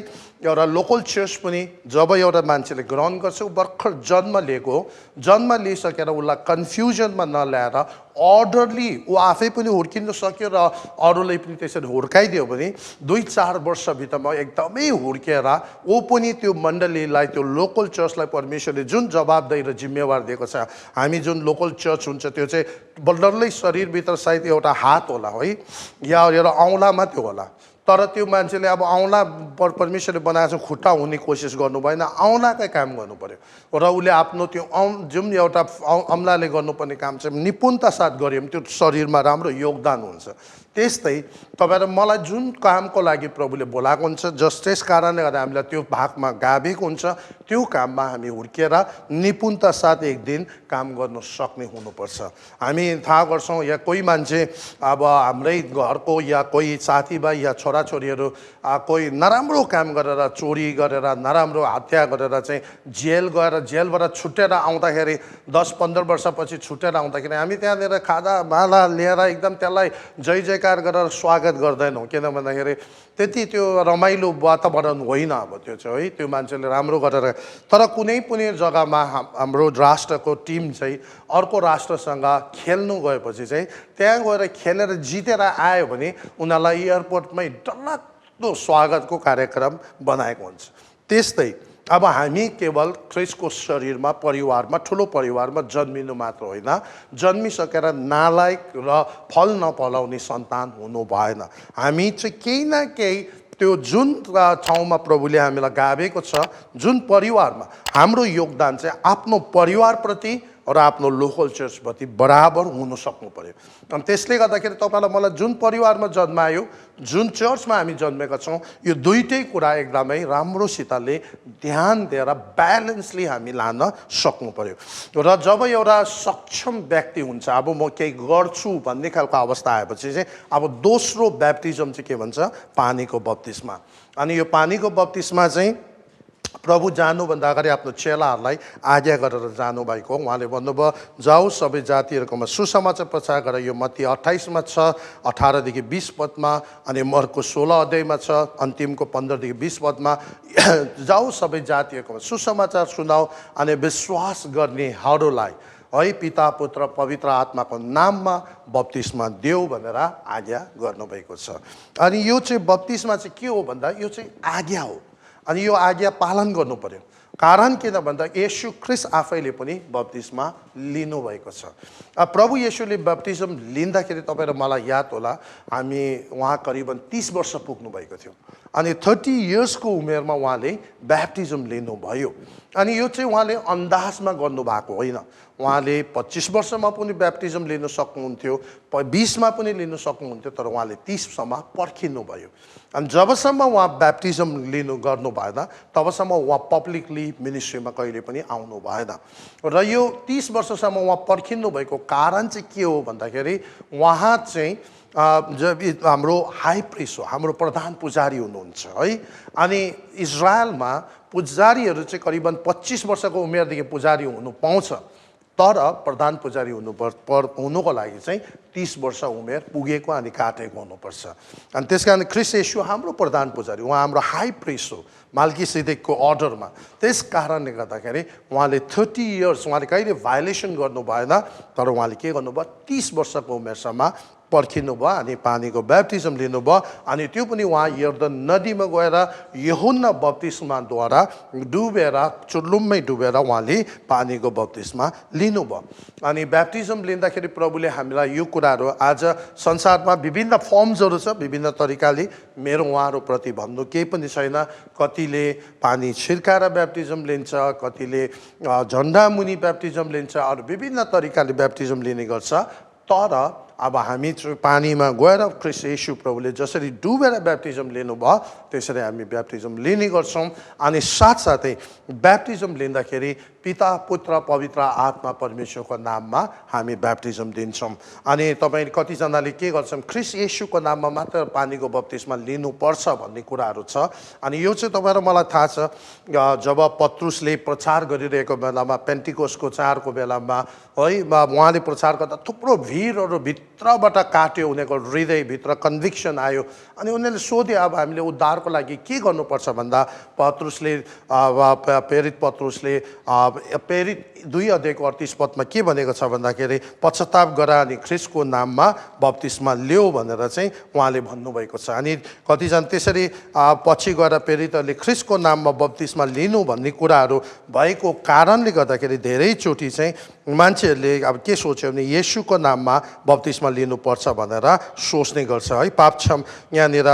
एउटा लोकल चर्च पनि जब एउटा मान्छेले ग्रहण गर्छ, ऊ भर्खर जन्म लिएको हो, जन्म लिइसकेर उसलाई कन्फ्युजनमा नल्याएर अर्डरली ऊ आफै पनि हुर्किन सक्यो र अरूलाई पनि त्यसरी हुर्काइदियो भने 2-4 वर्षभित्रमा एकदमै हुर्केर ऊ पनि त्यो मण्डलीलाई, त्यो लोकल चर्चलाई परमेश्वरले जुन जवाबदेही र जिम्मेवार दिएको छ, हामी जुन लोकल चर्च हुन्छ त्यो चाहिँ डल्लै शरीरभित्र सायद एउटा हात होला है, या एउटा औँला मात्रै होला, तर त्यो मान्छेले अब औँला परमेश्वरले बनाएको छ खुट्टा हुने कोसिस गर्नु भएन, औँलाकै काम गर्नु पर्यो र उसले आफ्नो त्यो जुन एउटा औँलाले गर्नुपर्ने काम चाहिँ निपुणता साथ गऱ्यो भने त्यो शरीरमा राम्रो योगदान हुन्छ। त्यस्तै तपाईँ र मलाई जुन कामको लागि प्रभुले बोलाएको हुन्छ, त्यस कारणले गर्दा हामीलाई त्यो भागमा गाभेको हुन्छ, त्यो काममा हामी हुर्केर निपुणता साथ एक दिन काम गर्न सक्ने हुनुपर्छ। हामी थाहा गर्छौँ या कोही मान्छे अब हाम्रै घरको या कोही साथीभाइ या छोराछोरीहरू कोही नराम्रो काम गरेर, चोरी गरेर, नराम्रो हत्या गरेर चाहिँ जेल गएर जेलबाट छुटेर आउँदाखेरि 10-15 वर्षपछि छुटेर आउँदाखेरि हामी त्यहाँनिर खाजा माला लिएर एकदम त्यसलाई जय जयकार गरेर स्वागत गर्दैनौँ, किन भन्दाखेरि त्यति त्यो रमाइलो वातावरण होइन। अब त्यो चाहिँ है, त्यो मान्छेले राम्रो गरेर, तर कुनै पनि जग्गामा हाम्रो राष्ट्रको टिम चाहिँ अर्को राष्ट्रसँग खेल्नु गएपछि चाहिँ त्यहाँ गएर खेलेर जितेर आयो भने उनीहरूलाई एयरपोर्टमै डल्लाग्दो स्वागतको कार्यक्रम बनाएको हुन्छ। त्यस्तै अब हामी केवल ख्रिस्टको शरीरमा, परिवारमा, ठुलो परिवारमा जन्मिनु मात्र होइन, जन्मिसकेर नालायक र फल नफलाउने सन्तान हुनु भएन। हामी चाहिँ केही न केही त्यो जुन ठाउँमा प्रभुले हामीलाई गाभेको छ, जुन परिवारमा हाम्रो योगदान चाहिँ आफ्नो परिवारप्रति र आफ्नो लोकल चर्चप्रति बराबर हुन सक्नु पर्यो। अनि त्यसले गर्दाखेरि तपाईँलाई मलाई जुन परिवारमा जन्मायो, जुन चर्चमा हामी जन्मेका छौँ, यो दुईटै कुरा एकदमै राम्रोसितले ध्यान दिएर ब्यालेन्सली हामी लान सक्नु पर्यो। र जब एउटा सक्षम व्यक्ति हुन्छ, अब म केही गर्छु भन्ने खालको अवस्था आएपछि चाहिँ अब दोस्रो ब्याप्टिजम चाहिँ के भन्छ, पानीको बप्तिस्मा। अनि यो पानीको बप्तिस्मा चाहिँ प्रभु जानुभन्दा अगाडि आफ्नो चेलाहरूलाई आज्ञा गरेर जानुभएको। उहाँले भन्नुभयो, जाऊ सबै जातिहरूकोमा सुसमाचार प्रचार गर। यो मत्ती 28मा छ 18देखि 20 पदमा, अनि मर्को 16 अध्यायमा छ अन्तिमको 15देखि 20 पदमा। जाऊ सबै जातिहरूकोमा सुसमाचार सुनाऊ अनि विश्वास गर्नेहरूलाई है पिता पुत्र पवित्र आत्माको नाममा बप्तिस्मा देऊ भनेर आज्ञा गर्नुभएको छ। अनि यो चाहिँ बप्तिस्मा चाहिँ के हो भन्दा यो चाहिँ आज्ञा हो, अनि यो आज्ञा पालन गर्नु पर्यो। कारण किन भन्दा येशू ख्रिस्ट आफैले पनि बप्तिस्मा लिनुभएको छ। प्रभु येशूले बप्तिस्म लिँदाखेरि तपाईँ र मलाई याद होला, हामी उहाँ करिबन 30 वर्ष पुग्नु भएको थियो, अनि 30 इयर्सको उमेरमा उहाँले ब्याप्टिजम लिनुभयो। अनि यो चाहिँ उहाँले अन्दाजमा गर्नुभएको होइन, उहाँले 25 वर्षमा पनि ब्याप्टिजम लिन सक्नुहुन्थ्यो, 20मा पनि लिन सक्नुहुन्थ्यो, तर उहाँले 30सम्म पर्खिनु भयो। अनि जबसम्म उहाँ ब्याप्टिजम गर्नु भएन तबसम्म उहाँ पब्लिकली मिनिस्ट्रीमा कहिले पनि आउनु भएन। र यो 30 वर्षसम्म उहाँ पर्खिनु भएको कारण चाहिँ के हो भन्दाखेरि उहाँ चाहिँ जब हाम्रो हाई प्रिस्ट हो, हाम्रो प्रधान पुजारी हुनुहुन्छ है। अनि इजरायलमा पुजारीहरू चाहिँ करिबन 25 वर्षको उमेरदेखि पुजारी हुनु पाउँछ, तर प्रधान पुजारी हुनुको लागि चाहिँ 30 वर्ष उमेर पुगेको अनि काटेको हुनुपर्छ। अनि त्यस कारण ख्रिस्ट येशू हाम्रो प्रधान पुजारी, उहाँ हाम्रो हाई प्रिस्ट हो मल्किसेदेकको अर्डरमा। त्यस कारणले गर्दाखेरि उहाँले 30 इयर्स उहाँले कहिले भायोलेसन गर्नु भएन, तर उहाँले के गर्नुभयो, 30 वर्षको उमेरसम्म पर्खिनु भयो अनि पानीको ब्याप्टिजम लिनुभयो। अनि त्यो पनि उहाँ यर्दन नदीमा गएर यूहन्ना बप्तिस्माद्वारा डुबेर चुर्लुम्मै डुबेर उहाँले पानीको बप्तिस्मा लिनुभयो। अनि ब्याप्टिजम लिँदाखेरि प्रभुले हामीलाई यो कुराहरू, आज संसारमा विभिन्न फर्म्सहरू छ, विभिन्न तरिकाले, मेरो उहाँहरूप्रति भन्नु केही पनि छैन। कतिले पानी छिर्काएर ब्याप्टिजम लिन्छ, कतिले झन्डामुनि ब्याप्टिजम लिन्छ, अरू विभिन्न तरिकाले ब्याप्टिजम लिने गर्छ। तर अब हामी पानीमा गएर ख्रिस्ट येशू प्रभुले जसरी डुबेर ब्याप्टिजम लिनुभयो त्यसरी हामी ब्याप्टिजम लिने गर्छौँ। अनि साथसाथै ब्याप्टिजम लिँदाखेरि पिता पुत्र पवित्र आत्मा परमेश्वरको नाममा हामी ब्याप्टिजम दिन्छौँ। अनि तपाईँ कतिजनाले के गर्छन्, ख्रिस्ट येशूको नाममा मात्र पानीको बप्तिस्मा लिनुपर्छ भन्ने कुराहरू छ। अनि यो चाहिँ तपाईँ र मलाई थाहा छ, जब पत्रुसले प्रचार गरिरहेको बेलामा, पेन्टिकोसको चाडको बेलामा है, उहाँले प्रचार गर्दा थुप्रो भिडहरू भित्रबाट काट्यो, उनीहरूको हृदयभित्र कन्भिक्सन आयो। अनि उनीहरूले सोधे, अब हामीले उद्धारको लागि के गर्नुपर्छ भन्दा पत्रुसले प्रेरित पत्रुसले प्रेरित 2:38 के भनेको छ भन्दाखेरि पश्चाताप गर अनि ख्रिस्टको नाममा बप्तिस्मा ल्याऊ भनेर चाहिँ उहाँले भन्नुभएको छ। अनि कतिजना त्यसरी पछि गएर प्रेरितहरूले ख्रिस्टको नाममा बप्तिस्मा लिनु भन्ने कुराहरू भएको कारणले गर्दाखेरि धेरैचोटि चाहिँ मान्छेहरूले अब के सोच्यो भने येशूको नाममा बप्तिस्मा लिनुपर्छ भनेर सोच्ने गर्छ है। पाप क्षम यहाँनिर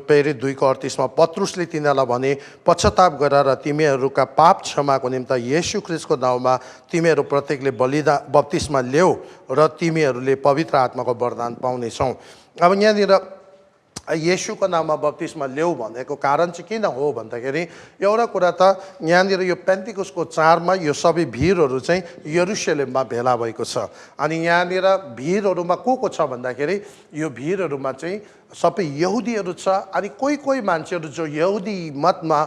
प्रेरित 2:38 पत्रुसले तिनीहरूलाई भने, पश्चाताप गर र तिमीहरूका पाप क्षमाको निम्ति येशू ख्रिस्टको नाममा तिमीहरू प्रत्येकले बप्तिस्मा ल्याऊ र तिमीहरूले पवित्र आत्माको वरदान पाउनेछौ। अब यहाँनिर येशूको नाममा बप्तिस्मा ल्याऊ भनेको कारण चाहिँ किन हो भन्दाखेरि, एउटा कुरा त यहाँनिर यो पेन्टिकोसको चाडमा यो सबै भिडहरू चाहिँ यरुशलेममा भेला भएको छ। अनि यहाँनिर भिडहरूमा को छ भन्दाखेरि यो भिडहरूमा चाहिँ सबै यहुदीहरू छ। अनि कोही कोही मान्छेहरू जो यहुदी मतमा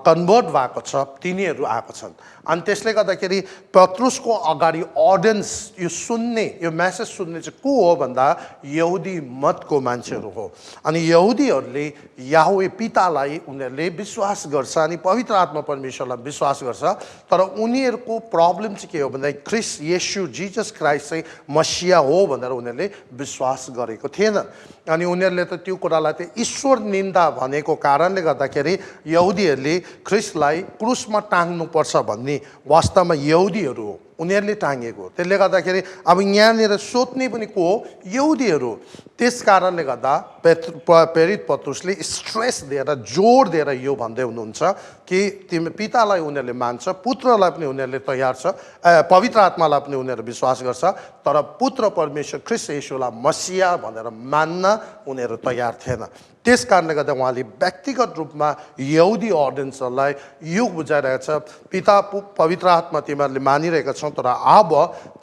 कन्भर्ट भएको छ तिनीहरू आएको छन्। अनि त्यसले गर्दाखेरि पत्रुसको अगाडि अडियन्स यो सुन्ने, यो मेसेज सुन्ने चाहिँ को हो भन्दा यहुदी मतको मान्छेहरू हो। अनि यहुदीहरूले याहवे पितालाई उनीहरूले विश्वास गर्छ अनि पवित्र आत्मा परमेश्वरलाई विश्वास गर्छ। तर उनीहरूको प्रब्लम चाहिँ के हो भन्दा ख्रिस्ट येशू जिजस क्राइस्ट चाहिँ मसिया हो भनेर उनीहरूले विश्वास गरेको थिएन। अनि उनीहरूले त त्यो कुरालाई चाहिँ ईश्वर निन्दा भनेको कारणले गर्दाखेरि यहुदीहरूले ख्रिस्टलाई क्रुसमा टाङ्नुपर्छ भन्ने वास्तवमा यहुदीहरू हो, उनीहरूले टाँगेको। त्यसले गर्दाखेरि अब यहाँनिर सोध्ने पनि को हो, यहुदीहरू। त्यस कारणले गर्दा प्रेरित पत्रुसले स्ट्रेस दिएर जोड दिएर यो भन्दै हुनुहुन्छ कि तिमी पितालाई उनीहरूले मान्छ, पुत्रलाई पनि उनीहरूले तयार छ, पवित्र आत्मालाई पनि उनीहरू विश्वास गर्छ, तर पुत्र परमेश्वर ख्रिस्ट येशूलाई मसिया भनेर मान्न उनीहरू तयार थिएन। त्यस कारणले गर्दा उहाँले व्यक्तिगत रूपमा यहुदी अडियन्सहरूलाई यो बुझाइरहेको छ, पिता पवित्र आत्मा तिमीहरूले मानिरहेका छौ, तर अब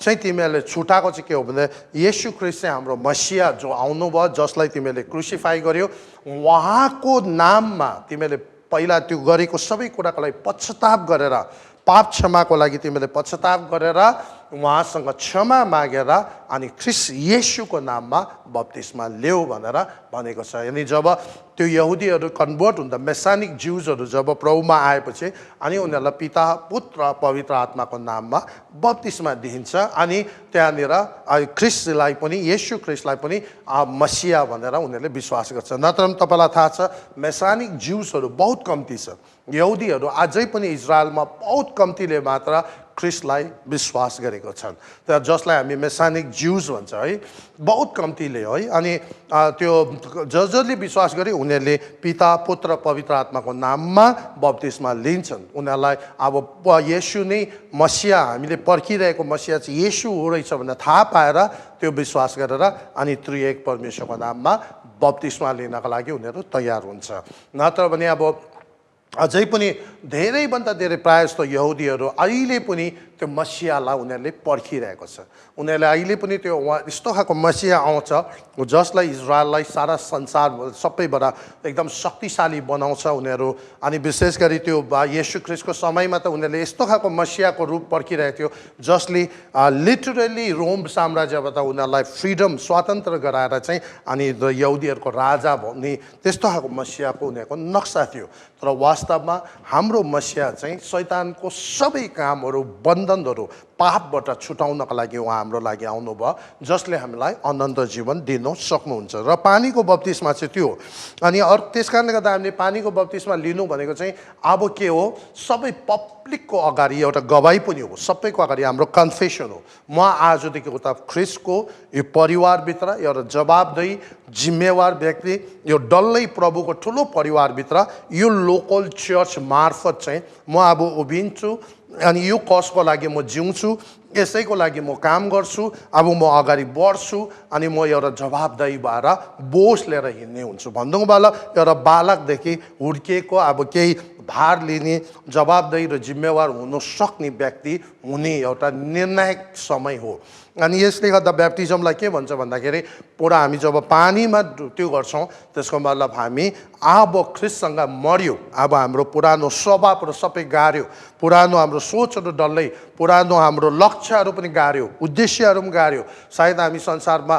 चाहिँ तिमीहरूले छुटाएको चाहिँ के हो भने येशू ख्रिस्ट चाहिँ हाम्रो मसिया जो आउनुभयो, जसलाई तिमीहरूले क्रुसिफाई गर्यो, उहाँको नाममा तिमीहरूले पहिला त्यो गरेको सबै कुराको लागि पश्चाताप गरेर, पाप क्षमाको लागि तिमीले पश्चाताप गरेर उहाँसँग क्षमा मागेर अनि ख्रिस्ट येशूको नाममा बप्तिस्मा ल्याऊ भनेर भनेको छ। यानी जब त्यो यहुदीहरू कन्भर्ट हुँदा मेसानिक ज्युजहरू जब प्रभुमा आएपछि अनि उनीहरूलाई पिता पुत्र पवित्र आत्माको नाममा बप्तिस्मा दिइन्छ। अनि त्यहाँनिर ख्रिस्टलाई पनि, येशू ख्रिस्टलाई पनि मसिया भनेर उनीहरूले विश्वास गर्छ। नत्र तपाईँलाई थाहा छ मेसानिक ज्युजहरू बहुत कम्ती छ, यहुदीहरू अझै पनि इजरायलमा बहुत कम्तीले मात्र ख्रिस्टलाई विश्वास गरेको छन्, तर जसलाई हामी मेसानिक ज्युज भन्छ है, बहुत कम्तीले है। अनि त्यो जसले विश्वास गरे उनीहरूले पिता पुत्र पवित्र आत्माको नाममा बप्तिस्मा लिन्छन्। उनीहरूलाई अब येशू नै मसिया, हामीले पर्खिरहेको मसिया चाहिँ येशू हो रहेछ भनेर थाहा पाएर त्यो विश्वास गरेर अनि त्रिएक परमेश्वरको नाममा बप्तिस्मा लिनको लागि उनीहरू तयार हुन्छ। नत्र भने अब अझै पनि धेरैभन्दा धेरै प्रायः जस्तो यहुदीहरू अहिले पनि त्यो मसियालाई उनीहरूले पर्खिरहेको छ। उनीहरूले अहिले पनि त्यो यस्तो खालको मसिया आउँछ जसलाई इजरायललाई सारा संसार सबैबाट एकदम शक्तिशाली बनाउँछ उनीहरू। अनि विशेष गरी त्यो येशू ख्रिस्टको समयमा त उनीहरूले यस्तो खालको मसियाको रूप पर्खिरहेको थियो जसले लिटरली रोम साम्राज्यबाट उनीहरूलाई फ्रिडम, स्वातन्त्र गराएर चाहिँ अनि यहुदीहरूको राजा भन्ने त्यस्तो खालको मसियाको उनीहरूको नक्सा थियो। तर वास्तवमा हाम्रो मसिया चाहिँ शैतानको सबै कामहरू, बन्धनहरू, पापबाट छुटाउनको लागि उहाँ हाम्रो लागि आउनुभयो, जसले हामीलाई अनन्त जीवन दिन सक्नुहुन्छ। र पानीको बप्तिस्मा चाहिँ त्यो हो। अनि अरू त्यस कारणले गर्दा हामीले पानीको बप्तिस्मा लिनु भनेको चाहिँ अब के हो, सबै पब्लिकको अगाडि एउटा गवाई पनि हो, सबैको अगाडि हाम्रो कन्फेसन हो। म आजदेखि उता ख्रिस्टको यो परिवारभित्र एउटा जवाबदेही जिम्मेवार व्यक्ति, यो डल्लै प्रभुको ठुलो परिवारभित्र यो लोकल चर्च मार्फत चाहिँ म अब उभिन्छु अनि यो कसको लागि म जिउँछु, यसैको लागि म काम गर्छु, अब म अगाडि बढ्छु अनि म एउटा जवाबदेही भएर बोझ लिएर हिँड्ने हुन्छु। भन्नुको बेला एउटा बालकदेखि हुर्किएको अब केही भार लिने, जवाबदेही र जिम्मेवार हुन सक्ने व्यक्ति हुने एउटा निर्णायक समय हो। अनि यसले गर्दा ब्याप्टिजमलाई के भन्छ भन्दाखेरि पुरा हामी जब पानीमा त्यो गर्छौँ त्यसको मतलब हामी अब ख्रिस्टसँग मर्यो, अब हाम्रो पुरानो स्वभाव र सबै गार्यो, पुरानो हाम्रो सोचहरू डल्लै, पुरानो हाम्रो लक्ष्यहरू पनि गार्यो, उद्देश्यहरू पनि गार्यो। सायद हामी संसारमा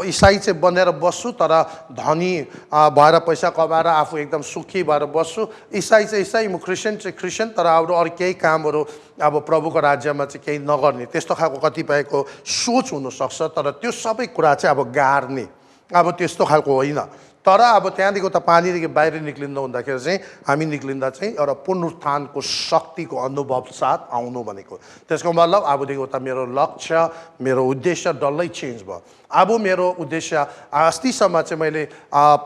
इसाई चाहिँ बनेर बस्छु तर धनी भएर पैसा कमाएर आफू एकदम सुखी भएर बस्छु, इसाई चाहिँ इसाई, म क्रिस्चियन चाहिँ क्रिस्चियन तर अरू केही कामहरू अब प्रभुको राज्यमा चाहिँ केही नगर्ने, त्यस्तो खालको कतिपयको सोच हुनसक्छ। तर त्यो सबै कुरा चाहिँ अब गार्ने, अब त्यस्तो खालको होइन। तर अब त्यहाँदेखि त पानीदेखि बाहिर निक्लिँदा हुँदाखेरि चाहिँ हामी निक्लिँदा चाहिँ एउटा पुनरुत्थानको शक्तिको अनुभव साथ आउनु भनेको। त्यसको मतलब अबदेखि उता मेरो लक्ष्य, मेरो उद्देश्य डल्लै चेन्ज भयो। अब मेरो उद्देश्य अस्तिसम्म चाहिँ मैले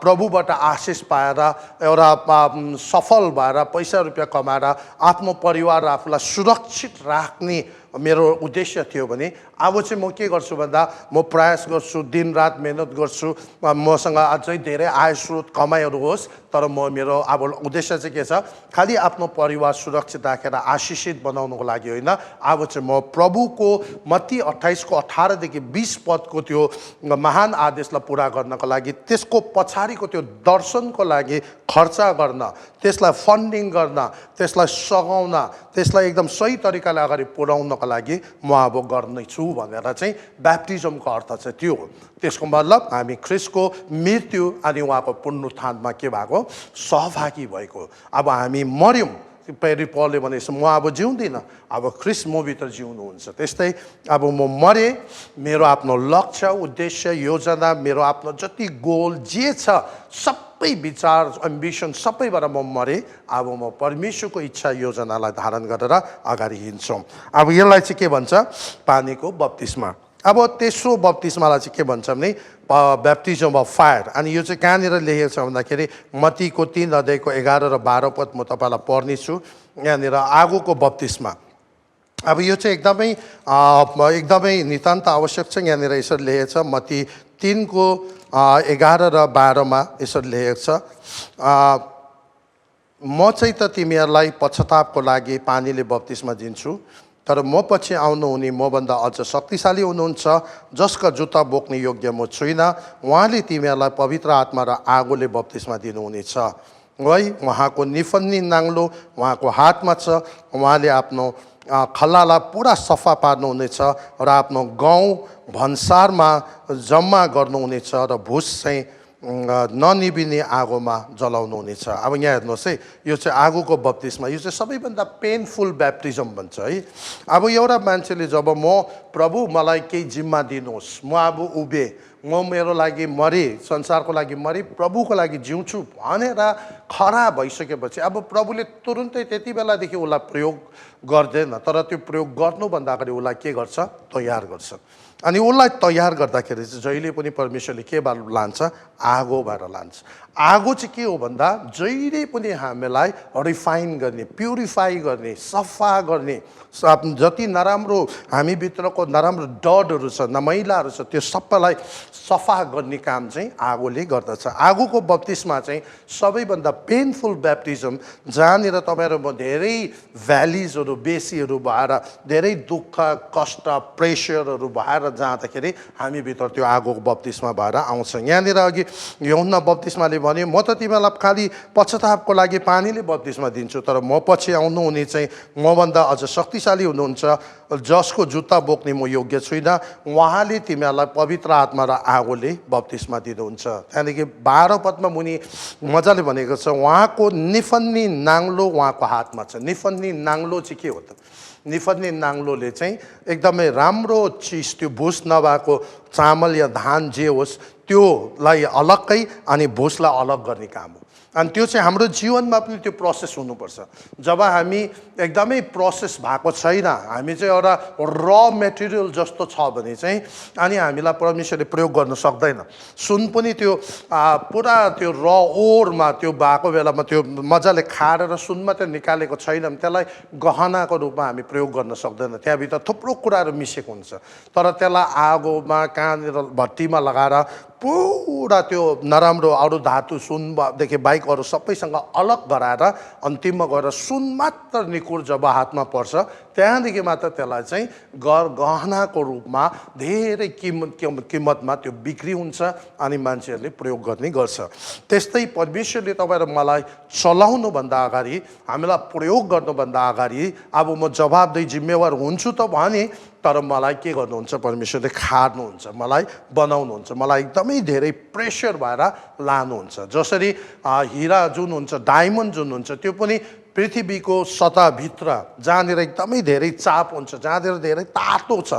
प्रभुबाट आशिष पाएर एउटा सफल भएर पैसा रुपियाँ कमाएर आफ्नो परिवार आफूलाई सुरक्षित राख्ने मेरो उद्देश्य थियो भने अब चाहिँ म के गर्छु भन्दा म प्रयास गर्छु, दिनरात मेहनत गर्छु, मसँग अझै धेरै आय स्रोत कमाइहरू होस्, तर मेरो अब उद्देश्य चाहिँ के छ, खालि आफ्नो परिवार सुरक्षित राखेर आशिषित बनाउनको लागि होइन। अब चाहिँ म प्रभुको मत्ती 28:18 देखि 20 पदको त्यो महान आदेशलाई पुरा गर्नको लागि, त्यसको पछाडिको त्यो दर्शनको लागि खर्च गर्न, त्यसलाई फन्डिङ गर्न, त्यसलाई सघाउन, त्यसलाई एकदम सही तरिकाले अगाडि पुर्याउनको लागि म अब गर्नेछु भनेर चाहिँ ब्याप्टिजमको अर्थ चाहिँ त्यो हो। त्यसको मतलब हामी ख्रिस्टको मृत्यु अनि उहाँको पुनरुत्थानमा के भएको, सहभागी भएको। अब हामी मर्यौँ, पेरी पलले भनेपछि म अब जिउँदिनँ, अब ख्रिस्ट मभित्र जिउनुहुन्छ। त्यस्तै अब म मरेँ, मेरो आफ्नो लक्ष्य, उद्देश्य, योजना, मेरो आफ्नो जति गोल जे छ सबै विचार, एम्बिसन सबैबाट म मरेँ। अब म परमेश्वरको इच्छा योजनालाई धारण गरेर अगाडि हिँड्छौँ। अब यसलाई चाहिँ के भन्छ, पानीको बप्तिस्मा। अब तेस्रो बप्तिस्मालाई चाहिँ के भन्छ भने ब्याप्टिजम अफ फायर। अनि यो चाहिँ कहाँनिर लेखेको छ भन्दाखेरि मत्तीको 3:11 र 12 पद म तपाईँलाई पढ्नेछु। यहाँनिर आगोको बप्तिस्मा। अब यो चाहिँ एकदमै नितान्त आवश्यक छ। यहाँनिर यसरी लेखेको छ मत्ती 3:11 र 12 यसरी लेखेको छ, म चाहिँ त तिमीहरूलाई पश्चातापको लागि पानीले बप्तिस्मा दिन्छु, तर म पछि आउनुहुने मभन्दा अझ शक्तिशाली हुनुहुन्छ, जसका जुत्ता बोक्ने योग्य म छुइनँ। उहाँले तिमीहरूलाई पवित्र आत्मा र आगोले बप्तिस्मा दिनुहुनेछ। है, उहाँको निफन्नी नाङ्लो उहाँको हातमा छ। उहाँले आफ्नो खल्लालाई पुरा सफा पार्नुहुनेछ र आफ्नो गाउँ भन्सारमा जम्मा गर्नुहुनेछ र भुस चाहिँ ननिभिने आगोमा जलाउनुहुनेछ। अब यहाँ हेर्नुहोस् है, यो चाहिँ आगोको बप्तिस्मा, यो चाहिँ सबैभन्दा पेनफुल ब्याप्टिजम भन्छ है। अब एउटा मान्छेले जब म प्रभु मलाई केही जिम्मा दिनुहोस्, म अब उभे, म मेरो लागि मरेँ, संसारको लागि मरेँ, प्रभुको लागि जिउँछु भनेर खडा भइसकेपछि अब प्रभुले तुरुन्तै त्यति बेलादेखि उसलाई प्रयोग गर्दैन, तर त्यो प्रयोग गर्नुभन्दा अगाडि उसलाई के गर्छ, तयार गर्छ। अनि उसलाई तयार गर्दाखेरि चाहिँ जहिले पनि परमेश्वरले के भएर लान्छ, आगो भएर लान्छ। आगो चाहिँ के हो भन्दा जहिले पनि हामीलाई रिफाइन गर्ने, प्युरिफाई गर्ने, सफा गर्ने, जति नराम्रो हामीभित्रको नराम्रो डडहरू छ, मैलाहरू छ, त्यो सबैलाई सफा गर्ने काम चाहिँ आगोले गर्दछ। आगोको बप्तिस्मा चाहिँ सबैभन्दा पेनफुल ब्याप्टिजम, जहाँनिर तपाईँहरू म धेरै भ्यालिजहरू बेसीहरू भएर, धेरै दुःख कष्ट प्रेसरहरू भएर जाँदाखेरि हामीभित्र त्यो आगोको बप्तिस्मा भएर आउँछ। यहाँनिर अघि यूहन्ना बप्तिस्माले भन्यो, म त तिमीलाई खालि पश्चातापको लागि पानीले बप्तिस्मा दिन्छु, तर म पछि आउनुहुने चाहिँ मभन्दा अझ शक्तिशाली हुनुहुन्छ, जसको जुत्ता बोक्ने म योग्य छुइनँ। उहाँले तिमीहरूलाई पवित्र आत्मा र आगोले बप्तिस्मा दिनुहुन्छ। त्यहाँदेखि 12 पदमा मुनि मजाले भनेको छ, उहाँको निफन्नी नाङ्लो उहाँको हातमा छ। निफन्नी नाङ्लो चाहिँ के हो त? निफन्नी नाङ्लोले चाहिँ एकदमै राम्रो चिज, त्यो भुस नभएको चामल या धान जे होस् त्योलाई अलग्गै अनि भुसलाई अलग गर्ने काम हो। अनि त्यो चाहिँ हाम्रो जीवनमा पनि त्यो प्रोसेस हुनुपर्छ। जब हामी एकदमै प्रोसेस भएको छैन, हामी चाहिँ एउटा र मेटेरियल जस्तो छ भने चाहिँ अनि हामीलाई परमेश्वरले प्रयोग गर्न सक्दैन। सुन पनि त्यो पुरा त्यो र ओरमा त्यो भएको बेलामा त्यो मजाले खाएर र सुन मात्रै निकालेको छैन भने त्यसलाई गहनाको रूपमा हामी प्रयोग गर्न सक्दैन। त्यहाँभित्र थुप्रो कुराहरू मिसेको हुन्छ, तर त्यसलाई आगोमा कहाँनिर भट्टीमा लगाएर पुरा त्यो नराम्रो अरू धातु सुनदेखि बाहेक अरू सबैसँग अलग गराएर अन्तिममा गएर सुन मात्र निकुर जब हातमा पर्छ त्यहाँदेखि मात्र त्यसलाई चाहिँ गहनाको रूपमा धेरै किमतमा त्यो बिक्री हुन्छ अनि मान्छेहरूले प्रयोग गर्ने गर्छ। त्यस्तै परमेश्वरले तपाईँ र मलाई चलाउनुभन्दा अगाडि हामीलाई प्रयोग गर्नुभन्दा अगाडि अब म जवाबदेही जिम्मेवार हुन्छु त भने तर मलाई के गर्नुहुन्छ परमेश्वरले खार्नुहुन्छ, मलाई बनाउनुहुन्छ, मलाई एकदमै धेरै प्रेसर भएर लानुहुन्छ। जसरी हिरा जुन हुन्छ, डायमन्ड जुन हुन्छ, त्यो पनि पृथ्वीको सतहभित्र जहाँनिर एकदमै धेरै चाप हुन्छ, जहाँनिर धेरै तातो छ,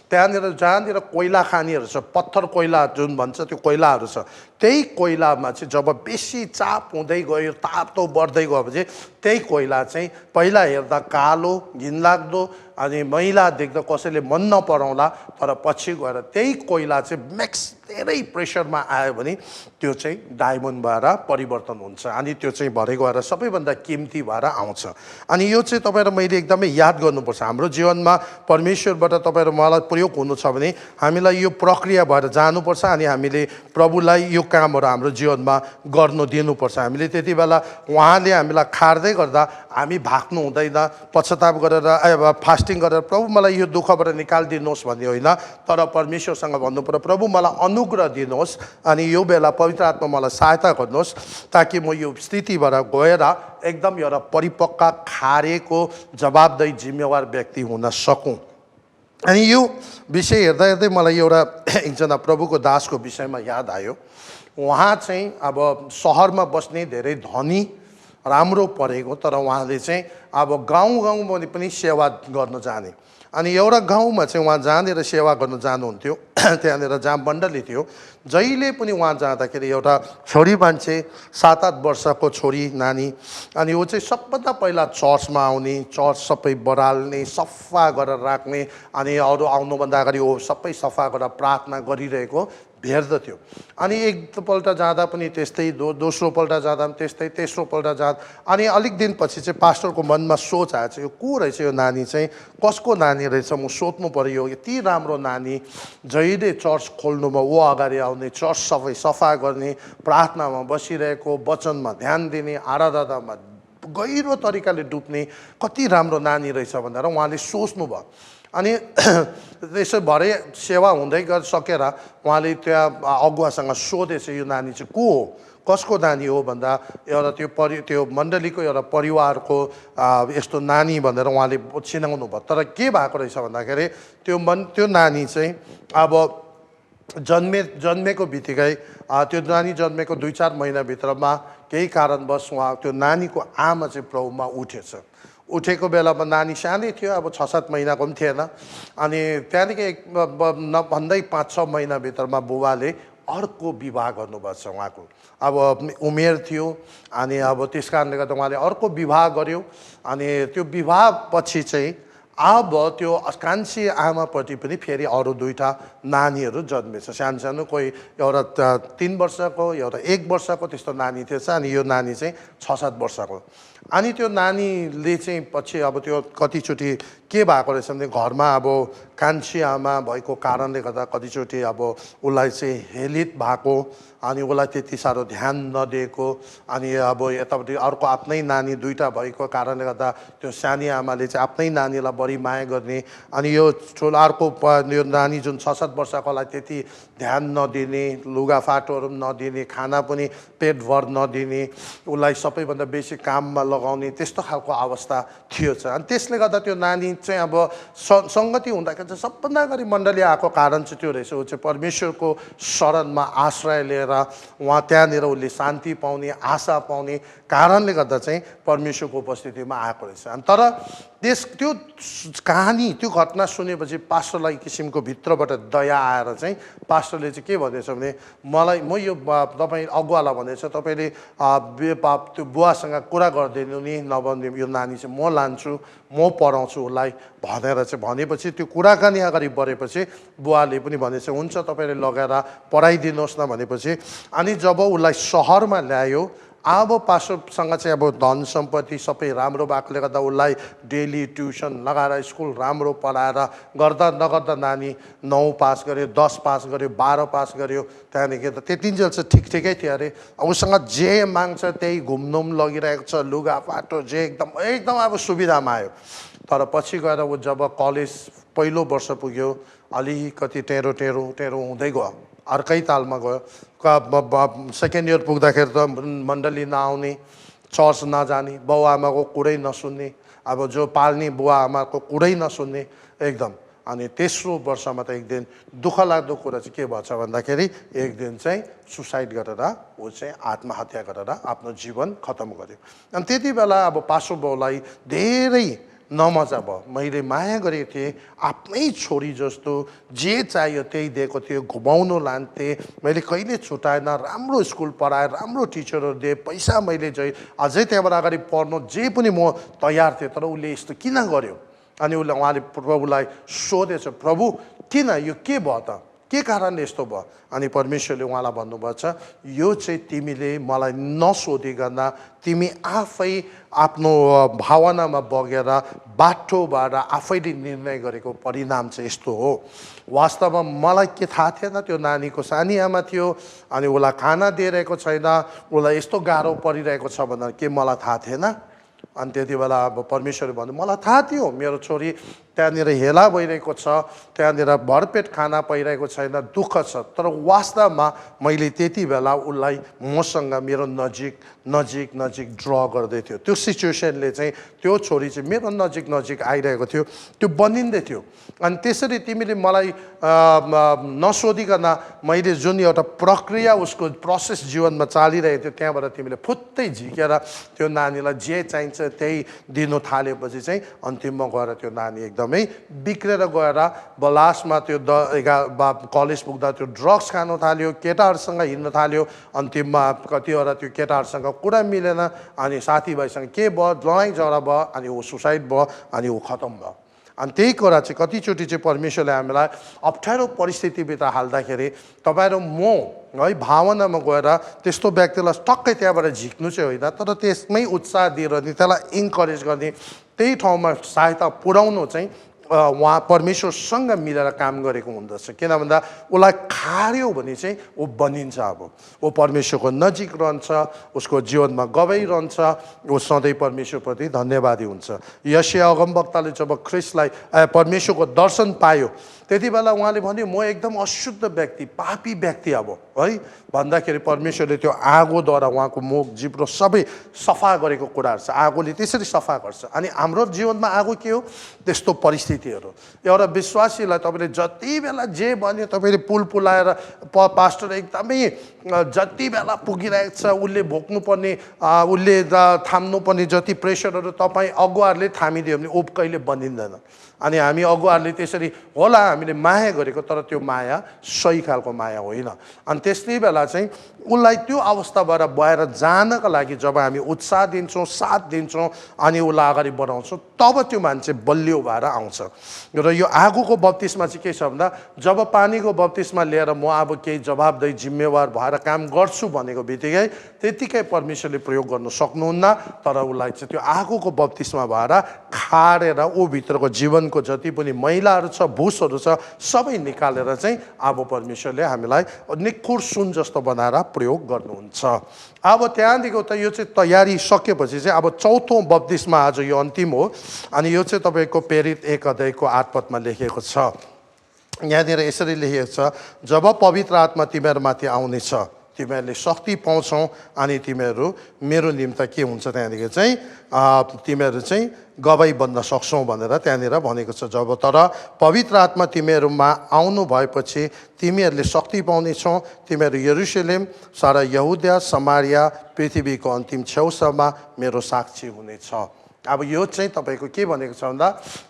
जहाँनिर कोइला खानीहरू छ, पत्थर कोइला जुन भन्छ त्यो कोइलाहरू छ, त्यही कोइलामा चाहिँ जब बेसी चाप हुँदै गयो, तातो बढ्दै गएपछि त्यही कोइला चाहिँ पहिला हेर्दा कालो घिनलाग्दो अनि मैला देख्दा कसैले मन नपराउला, तर पछि गएर त्यही कोइला चाहिँ म्याक्स धेरै प्रेसरमा आयो भने त्यो चाहिँ डायमन्ड भएर परिवर्तन हुन्छ अनि त्यो चाहिँ भरे गएर सबैभन्दा किम्ती भएर आउँछ। अनि यो चाहिँ तपाईँ र मैले एकदमै याद गर्नुपर्छ। हाम्रो जीवनमा परमेश्वरबाट तपाईँ र मलाई प्रयोग हुनु छ भने हामीलाई यो प्रक्रिया भएर जानुपर्छ अनि हामीले प्रभुलाई यो कामहरू हाम्रो जीवनमा गर्नु दिनुपर्छ। हामीले त्यति बेला उहाँले हामीलाई खार्दै गर्दा हामी भाग्नु हुँदैन, पश्चाताप गरेर फास्टिङ गरेर प्रभु मलाई यो दुःखबाट निकालिदिनुहोस् भन्ने होइन, तर परमेश्वरसँग भन्नु पर्यो प्रभु मलाई अनुग्रह दिनुहोस् अनि यो बेला पवित्र आत्मा मलाई सहायता गर्नुहोस् ताकि म यो स्थितिबाट गएर एकदम एउटा परिपक्व खारेको जवाबदेही जिम्मेवार व्यक्ति हुन सकूँ। अनि यो विषय हेर्दा हेर्दै मलाई एउटा एकजना प्रभुको दासको विषयमा याद आयो। उहाँ चाहिँ अब सहरमा बस्ने धेरै धनी राम्रो परेको, तर उहाँले चाहिँ अब गाउँमा पनि सेवा गर्न जाने। अनि एउटा गाउँमा चाहिँ उहाँ जहाँनिर सेवा गर्न जानुहुन्थ्यो त्यहाँनिर जहाँ मण्डली थियो, जहिले पनि उहाँ जाँदाखेरि एउटा छोरी मान्छे 7-8 वर्षको छोरी नानी, अनि ऊ चाहिँ सबभन्दा पहिला चर्चमा आउने, चर्च सबै बराल्ने, सफा गरेर राख्ने, अनि अरू आउनुभन्दा अगाडि ऊ सबै सफा गरेर प्रार्थना गरिरहेको भेट्दथ्यो। अनि एकपल्ट जाँदा पनि त्यस्तै, दोस्रोपल्ट जाँदा पनि त्यस्तै, तेस्रोपल्ट जाँदा अनि अलिक दिनपछि चाहिँ पास्टरको मनमा सोच आएछ, यो को रहेछ यो नानी चाहिँ, कसको नानी रहेछ, म सोध्नु पर्यो। यति राम्रो नानी, जहिले चर्च खोल्नुमा ऊ अगाडि आउने, चर्च सबै सफा गर्ने, प्रार्थनामा बसिरहेको, वचनमा ध्यान दिने, आराधनामा गहिरो तरिकाले डुब्ने, कति राम्रो नानी रहेछ भनेर उहाँले सोच्नुभयो। अनि त्यसो भरे सेवा हुँदै सकेर उहाँले त्यहाँ अगुवासँग सोधेछ यो नानी चाहिँ को हो, कसको नानी हो भन्दा एउटा त्यो मण्डलीको एउटा परिवारको यस्तो नानी भनेर उहाँले चिनाउनु भयो। तर के भएको रहेछ भन्दाखेरि त्यो नानी चाहिँ अब जन्मेको बित्तिकै त्यो नानी जन्मेको 2-4 महिनाभित्रमा केही कारणवश उहाँ त्यो नानीको आमा चाहिँ प्रभुमा उठेको बेलामा नानी सानै थियो, अब 6-7 महिनाको पनि थिएन। अनि त्यहाँदेखि नभन्दै 5-6 महिनाभित्रमा बुबाले अर्को विवाह गर्नुभएको छ। उहाँको अब उमेर थियो अनि अब त्यस कारणले गर्दा उहाँले अर्को विवाह गर्यो। अनि त्यो विवाह पछि चाहिँ अब त्यो कान्छी आमापट्टि पनि फेरि अरू 2टा नानीहरू जन्मेछ, सानो सानो, कोही एउटा 3 वर्षको, एउटा 1 वर्षको, त्यस्तो नानी थिएछ। अनि यो नानी चाहिँ 6-7 वर्षको। अनि त्यो नानीले चाहिँ पछि अब त्यो कतिचोटि के भएको रहेछ भने घरमा अब कान्छी आमा भएको कारणले गर्दा कतिचोटि अब उसलाई चाहिँ हेलित भएको, अनि उसलाई त्यति साह्रो ध्यान नदिएको, अनि अब यतापट्टि अर्को आफ्नै नानी 2टा भएको कारणले गर्दा त्यो सानी आमाले चाहिँ आफ्नै नानीलाई बढी माया गर्ने, अनि यो अर्को यो नानी जुन 6-7 वर्षकोलाई त्यति ध्यान नदिने, लुगाफाटोहरू पनि नदिने, खाना पनि पेटभर नदिने, उसलाई सबैभन्दा बेसी काममा लगाउने, त्यस्तो खालको अवस्था थियो। अनि त्यसले गर्दा त्यो नानी चाहिँ अब सङ्गति हुँदाखेरि चाहिँ सबभन्दा अगाडि मण्डली आएको कारण चाहिँ त्यो रहेछ, ऊ चाहिँ परमेश्वरको शरणमा आश्रय लिएर उहाँ त्यहाँनिर उसले शान्ति पाउने, आशा पाउने कारणले गर्दा चाहिँ परमेश्वरको उपस्थितिमा आएको रहेछ। अनि तर त्यो कहानी, त्यो घटना सुनेपछि पास्टरलाई किसिमको भित्रबाट दया आएर चाहिँ पास्टरले चाहिँ के भनेछ भने म यो तपाईँ अगुवालाई भनेछ, तपाईँले त्यो बुवासँग कुरा गरिदिनु नि, नभने यो नानी चाहिँ म लान्छु, म पढाउँछु उसलाई भनेर चाहिँ भनेपछि त्यो कुराकानी अगाडि बढेपछि बुवाले पनि भनेछ हुन्छ तपाईँले लगेर पढाइदिनुहोस् न भनेपछि। अनि जब उसलाई सहरमा ल्यायो अब पास्टरसँग चाहिँ अब धन सम्पत्ति सबै राम्रो भएकोले गर्दा उसलाई डेली ट्युसन लगाएर स्कुल राम्रो पढाएर गर्दा नगर्दा नानी 9 पास गर्यो, 10 पास गर्यो, 12 पास गर्यो। त्यहाँदेखि त त्यतिन्जेल चाहिँ ठिकै थियो अरे। उसँग जे माग्छ त्यही घुम्नु पनि लगिरहेको छ, लुगाफाटो जे एकदम अब सुविधामा आयो। तर पछि गएर ऊ जब कलेज पहिलो वर्ष पुग्यो, अलिकति टेरो हुँदै गयो, अर्कै तालमा गयो। सेकेन्ड इयर पुग्दाखेरि त मण्डली नआउने, चर्च नजाने, बाउ आमाको कुरै नसुन्ने, अब जो पाल्ने बुवा आमाको कुरै नसुन्ने एकदम। अनि तेस्रो वर्षमा त एक दिन दुःख लाग्दो कुरा चाहिँ के भएछ भन्दाखेरि एक दिन चाहिँ सुसाइड गरेर ऊ चाहिँ आत्महत्या गरेर आफ्नो जीवन खतम गर्यो। अनि त्यति बेला अब पास्टर बाउलाई धेरै नमजा भयो। मैले माया गरेको थिएँ, आफ्नै छोरी जस्तो जे चाहियो त्यही दिएको थियो, घुमाउनु लान्थेँ, मैले कहिले छुटाएन, राम्रो स्कुल पढाएँ, राम्रो टिचरहरू दिएँ, पैसा मैले अझै त्यहाँबाट अगाडि पढ्नु जे पनि म तयार थिएँ। तर उसले यस्तो किन गर्यो? अनि उहाँले प्रभुलाई सोधेछ, प्रभु किन यो के भयो त, के कारणले यस्तो भयो? अनि परमेश्वरले उहाँलाई भन्नुभएको छ, यो चाहिँ तिमीले मलाई नसोधिकन तिमी आफै आफ्नो भावनामा बगेर बाटोबाट आफैले निर्णय गरेको परिणाम चाहिँ यस्तो हो। वास्तवमा मलाई के थाहा थिएन, त्यो नानीको सानी आमा थियो, अनि उसलाई खाना दिइरहेको छैन, उसलाई यस्तो गाह्रो परिरहेको छ भनेर के मलाई थाहा थिएन? अनि त्यति बेला अब परमेश्वरले भन्नु, मलाई थाहा थियो मेरो छोरी त्यहाँनिर हेला भइरहेको छ, त्यहाँनिर भरपेट खाना पाइरहेको छैन, दुःख छ। तर वास्तवमा मैले त्यति बेला उसलाई मसँग मेरो नजिक ड्र गर्दै थियो। त्यो सिचुएसनले चाहिँ त्यो छोरी चाहिँ मेरो नजिक आइरहेको थियो, त्यो बनिँदै थियो। अनि त्यसरी तिमीले मलाई नसोधिकन मैले जुन एउटा प्रक्रिया उसको प्रोसेस जीवनमा चालिरहेको थियो त्यहाँबाट तिमीले फुत्तै झिकेर त्यो नानीलाई जे चाहिन्छ त्यही दिनु थालेपछि चाहिँ अन्तिममा गएर त्यो नानी एकदमै बिग्रेर गएर लास्टमा त्यो कलेज पुग्दा त्यो ड्रग्स खानु थाल्यो, केटाहरूसँग हिँड्न थाल्यो। अन्तिममा कतिवटा त्यो केटाहरूसँग कुरा मिलेन, अनि साथीभाइसँग के भयो, लडाइँ झगडा भयो, अनि ऊ सुसाइड भयो, अनि ऊ खतम भयो। अनि त्यही कुरा चाहिँ कतिचोटि चाहिँ परमेश्वरले हामीलाई अप्ठ्यारो परिस्थितिभित्र हाल्दाखेरि तपाईँ र म है भावनामा गएर त्यस्तो व्यक्तिलाई टक्कै त्यहाँबाट झिक्नु चाहिँ होइन, तर त्यसमै उत्साह दिएर नि त्यसलाई इन्करेज गर्ने, त्यही ठाउँमा सहायता पुर्याउनु चाहिँ उहाँ परमेश्वरसँग मिलेर काम गरेको हुँदछ। किन भन्दा उसलाई खार्यो भने चाहिँ ऊ बनिन्छ। अब ऊ परमेश्वरको नजिक रहन्छ, उसको जीवनमा गवाइरहन्छ, ऊ सधैँ परमेश्वरप्रति धन्यवादी हुन्छ। यशाया अगमवक्ताले जब ख्रिस्टलाई परमेश्वरको दर्शन पायो त्यति बेला उहाँले भन्यो, म एकदम अशुद्ध व्यक्ति, पापी व्यक्ति अब है भन्दाखेरि परमेश्वरले त्यो आगोद्वारा उहाँको मुख जिब्रो सबै सफा गरेको कुराहरू छ। आगोले त्यसरी सफा गर्छ। अनि हाम्रो जीवनमा आगो के हो? त्यस्तो परिस्थितिहरू। एउटा विश्वासीलाई तपाईँले जति बेला जे भन्यो तपाईँले पुलाएर पास्टर एकदमै जति बेला पुगिरहेको छ, उसले भोग्नुपर्ने, उसले थाम्नुपर्ने जति प्रेसरहरू तपाईँ अगुवाहरूले थामिदियो भने ऊ कहिले बनिँदैन। अनि हामी अगुवाहरूले त्यसरी होला हामीले माया गरेको, तर त्यो माया सही खालको माया होइन। अनि त्यसै बेला चाहिँ उसलाई त्यो अवस्थाबाट भएर जानका लागि जब हामी उत्साह दिन्छौँ, साथ दिन्छौँ, अनि उसलाई अगाडि बढाउँछौँ, तब त्यो मान्छे बलियो भएर आउँछ। र यो आगोको बत्तिसमा चाहिँ के छ भन्दा जब पानीको बत्तिसमा लिएर म अब केही जवाबदेही जिम्मेवार भएर काम गर्छु भनेको बित्तिकै त्यतिकै परमेश्वरले प्रयोग गर्नु सक्नुहुन्न। तर उसलाई चाहिँ त्यो आगोको बत्तिसमा भएर खारेर ऊ भित्रको जीवनको जति पनि मैलाहरू छ, भुसहरू छ, सबै निकालेर चाहिँ अब परमेश्वरले हामीलाई निखुर सुन जस्तो बनाएर प्रयोग गर्नुहुन्छ। अब त्यहाँदेखि त यो चाहिँ तयारी सकेपछि चाहिँ अब चौथो बत्तिसमा आज यो अन्तिम हो। अनि यो चाहिँ तपाईँको प्रेरित 1 अध्यायको 8 पदमा लेखिएको छ। यहाँनिर यसरी लेखिएको छ, जब पवित्र आत्मा तिमीहरूमाथि आउनेछ तिमीहरूले शक्ति पाउँछौ अनि तिमीहरू मेरो निम्ति के हुन्छ त्यहाँदेखि चाहिँ तिमीहरू चाहिँ गवाई बन्न सक्छौ भनेर त्यहाँनिर भनेको छ। जब तर पवित्र आत्मा तिमीहरूमा आउनु भएपछि तिमीहरूले शक्ति पाउनेछौ, तिमीहरू यरुशलेम, सारा यहुदिया, समारिया, पृथ्वीको अन्तिम छेउसम्म मेरो साक्षी हुनेछ। अब यो चाहिँ तपाईँको के भनेको छ भन्दा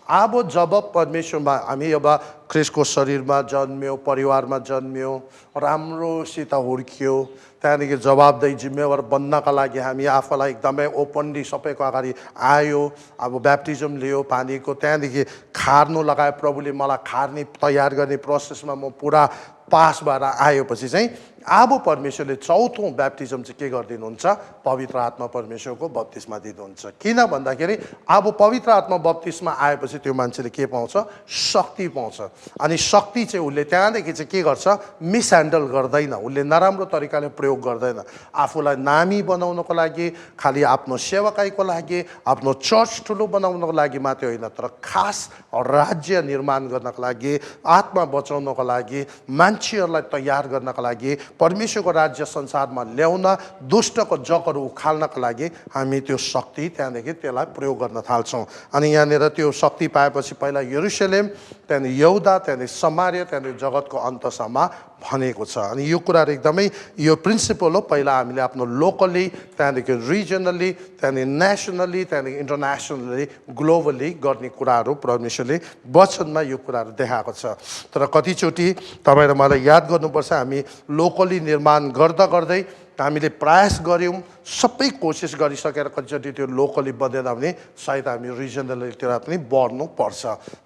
अब जब परमेश्वरमा हामी अब ख्रिस्टको शरीरमा जन्मियो, परिवारमा जन्मियो, राम्रोसित हुर्कियो, त्यहाँदेखि जवाबदेही जिम्मेवार बन्नका लागि हामी आफूलाई एकदमै ओपनली सबैको अगाडि आयो, अब ब्याप्टिजम लियो पानीको, त्यहाँदेखि खार्नु लगायो, प्रभुले मलाई खार्ने तयार गर्ने प्रोसेसमा म पुरा पास भएर आएपछि चाहिँ अब परमेश्वरले चौथो ब्याप्टिजम चाहिँ के गरिदिनुहुन्छ पवित्र आत्मा परमेश्वरको बत्तिसमा दिनुहुन्छ किन भन्दाखेरि अब पवित्र आत्मा बत्तिसमा आएपछि त्यो मान्छेले के पाउँछ शक्ति पाउँछ अनि शक्ति चाहिँ उसले त्यहाँदेखि चाहिँ के गर्छ मिसह्यान्डल गर्दैन उसले नराम्रो तरिकाले प्रयोग गर्दैन आफूलाई नामी बनाउनको लागि खालि आफ्नो सेवकाईको लागि आफ्नो चर्च ठुलो बनाउनको लागि मात्रै होइन तर खास राज्य निर्माण गर्नको लागि आत्मा बचाउनको लागि मान्छेहरूलाई तयार गर्नका लागि परमेश्वरको राज्य संसारमा ल्याउन दुष्टको जगहरू उखाल्नका लागि हामी त्यो शक्ति त्यहाँदेखि त्यसलाई प्रयोग गर्न थाल्छौँ अनि यहाँनिर त्यो शक्ति पाएपछि पहिला यरुशलेम त्यहाँदेखि यहुदा त्यहाँदेखि समार्य त्यहाँदेखि जगतको अन्तसम्म भनेको छ अनि यो कुराहरू एकदमै यो प्रिन्सिपल हो पहिला हामीले आफ्नो लोकली त्यहाँदेखि रिजनली त्यहाँदेखि नेसनली त्यहाँदेखि इन्टरनेसनली ग्लोबली गर्ने कुराहरू परमेश्वरले वचनमा यो कुराहरू देखाएको छ तर कतिचोटि तपाईँ र मलाई याद गर्नुपर्छ हामी लोकली निर्माण गर्दा गर्दै हामीले प्रयास गऱ्यौँ सबै कोसिस गरिसकेर कतिचोटि त्यो लोकली बन्दैन भने सायद हामी रिजनलतिर पनि बढ्नुपर्छ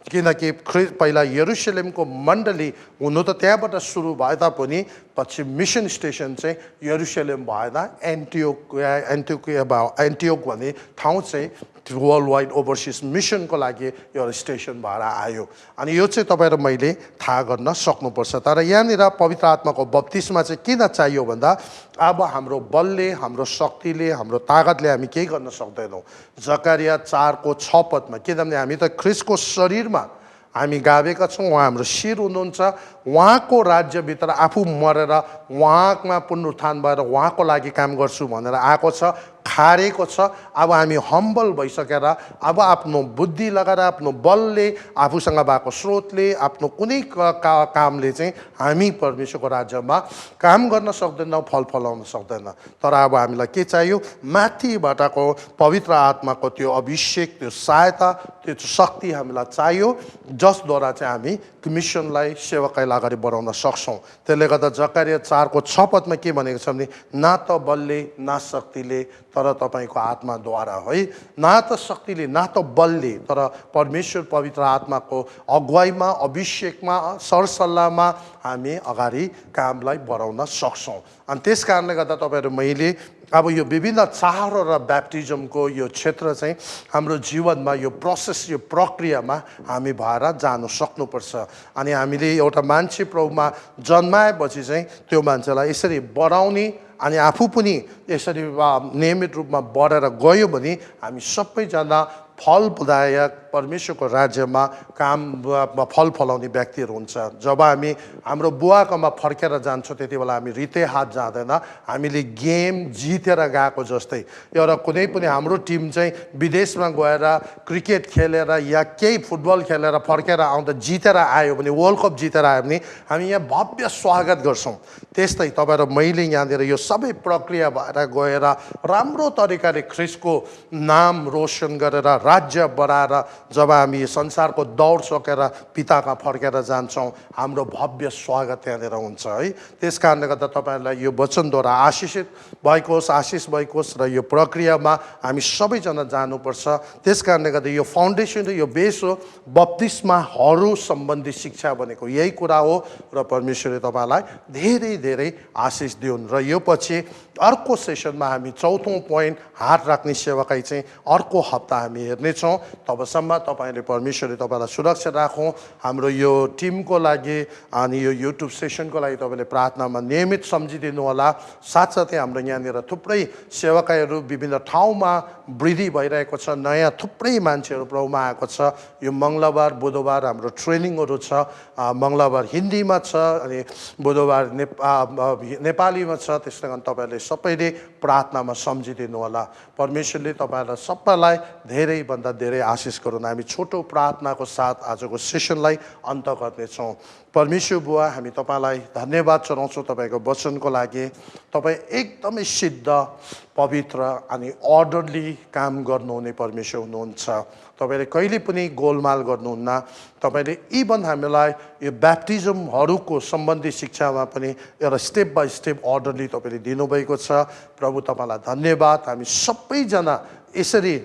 किनकि पहिला यरुशलेमको मण्डली हुनु त त्यहाँबाट सुरु भए तापनि पछि मिसन स्टेसन चाहिँ यरुशलेम भएन एन्टियोक भन्ने ठाउँ चाहिँ वर्ल्ड वाइड ओभरसिज मिसनको लागि एउटा स्टेसन भएर आयो अनि यो चाहिँ तपाईँ र मैले थाहा गर्न सक्नुपर्छ तर यहाँनिर पवित्र आत्माको बत्तिसमा चाहिँ किन चाहियो भन्दा अब हाम्रो बलले हाम्रो शक्तिले हाम्रो तागतले हामी केही गर्न सक्दैनौँ जकरिया 4:6 किनभने हामी त ख्रिस्टको शरीरमा हामी गाभेका छौँ उहाँ हाम्रो शिर हुनुहुन्छ उहाँको राज्यभित्र आफू मरेर उहाँमा पुनरुत्थान भएर उहाँको लागि काम गर्छु भनेर आएको छ खारेको छ अब हामी हम्बल भइसकेर अब आफ्नो बुद्धि लगाएर आफ्नो बलले आफूसँग भएको स्रोतले आफ्नो कुनै कामले चाहिँ हामी परमेश्वरको राज्यमा काम गर्न सक्दैनौँ फल फलाउन सक्दैन तर अब हामीलाई के चाहियो माथिबाटको पवित्र आत्माको त्यो अभिषेक त्यो सहायता त्यो शक्ति हामीलाई चाहियो जसद्वारा चाहिँ हामी मिसनलाई सेवकाईलाई अगाडि बढाउन सक्छौँ त्यसले गर्दा जकरिया 4:6 के भनेको छ भने न त बलले न शक्तिले तर तपाईँको आत्माद्वारा है न त शक्तिले न त बलले तर परमेश्वर पवित्र आत्माको अगुवाईमा अभिषेकमा सरसल्लाहमा हामी अगाडि कामलाई बढाउन सक्छौँ अनि त्यस कारणले गर्दा तपाईँहरू मैले अब यो विभिन्न चाडहरू र ब्याप्टिजमको यो क्षेत्र चाहिँ हाम्रो जीवनमा यो प्रोसेस यो प्रक्रियामा हामी भएर जानु सक्नुपर्छ अनि हामीले एउटा मान्छे प्रभुमा जन्माएपछि चाहिँ त्यो मान्छेलाई यसरी बढाउने अनि आफू पनि यसरी नियमित रूपमा बढेर गयो भने हामी सबैजना फलदायक परमेश्वरको राज्यमा काम फल फलाउने व्यक्तिहरू हुन्छ जब हामी हाम्रो बुवाकोमा फर्केर जान्छौँ त्यति बेला हामी रिते हात जाँदैन हामीले गेम जितेर गएको जस्तै एउटा कुनै पनि हाम्रो टिम चाहिँ विदेशमा गएर क्रिकेट खेलेर या केही फुटबल खेलेर फर्केर आउँदा जितेर आयो भने वर्ल्ड कप जितेर आयो भने हामी यहाँ भव्य स्वागत गर्छौँ त्यस्तै तपाईँ र मैले यहाँनिर यो सबै प्रक्रिया भएर गएर राम्रो तरिकाले ख्रिस्टको नाम रोशन गरेर राज्य बढाएर जब हामी संसारको दौड सकेर पिताका फर्केर जान्छौँ हाम्रो भव्य स्वागत त्यहाँनिर हुन्छ है त्यस कारणले गर्दा तपाईँहरूलाई यो वचनद्वारा आशिषित भएको होस् आशिष भएको होस् र यो प्रक्रियामा हामी सबैजना जानुपर्छ त्यस कारणले गर्दा यो फाउन्डेसन र यो बेस हो बप्तिस्माहरू सम्बन्धी शिक्षा भनेको यही कुरा हो र परमेश्वरले तपाईँलाई धेरै धेरै आशिष दिउन् र यो पछि अर्को सेसनमा हामी चौथो पोइन्ट हात राख्ने सेवाकाई चाहिँ अर्को हप्ता हामी हेर्नेछौँ तबसम्म तपाईँले परमेश्वरले तपाईँलाई सुरक्षित राखौँ हाम्रो यो टिमको लागि अनि यो युट्युब सेसनको लागि तपाईँले प्रार्थनामा नियमित सम्झिदिनु होला साथसाथै हाम्रो यहाँनिर थुप्रै सेवाकाईहरू विभिन्न ठाउँमा वृद्धि भइरहेको छ नयाँ थुप्रै मान्छेहरू प्रभुमा आएको छ यो मङ्गलबार बुधबार हाम्रो ट्रेनिङहरू छ मङ्गलबार हिन्दीमा छ अनि बुधबार नेपालीमा छ त्यसले गर्दा तपाईँहरूले सबैले प्रार्थनामा सम्झिदिनु होला परमेश्वरले तपाईँहरूलाई सबैलाई धेरैभन्दा धेरै आशिष गरून् हामी छोटो प्रार्थनाको साथ आजको सेसनलाई अन्त गर्नेछौँ परमेश्वर बुवा हामी तपाईँलाई धन्यवाद चढाउँछौँ तपाईँको वचनको लागि तपाईँ एकदमै सिद्ध पवित्र अनि अर्डरली काम गर्नुहुने परमेश्वर हुनुहुन्छ तपाईँले कहिले पनि गोलमाल गर्नुहुन्न तपाईँले इभन हामीलाई यो ब्याप्टिजमहरूको सम्बन्धी शिक्षामा पनि एउटा स्टेप बाई स्टेप अर्डरली तपाईँले दिनुभएको छ प्रभु तपाईँलाई धन्यवाद हामी सबैजना यसरी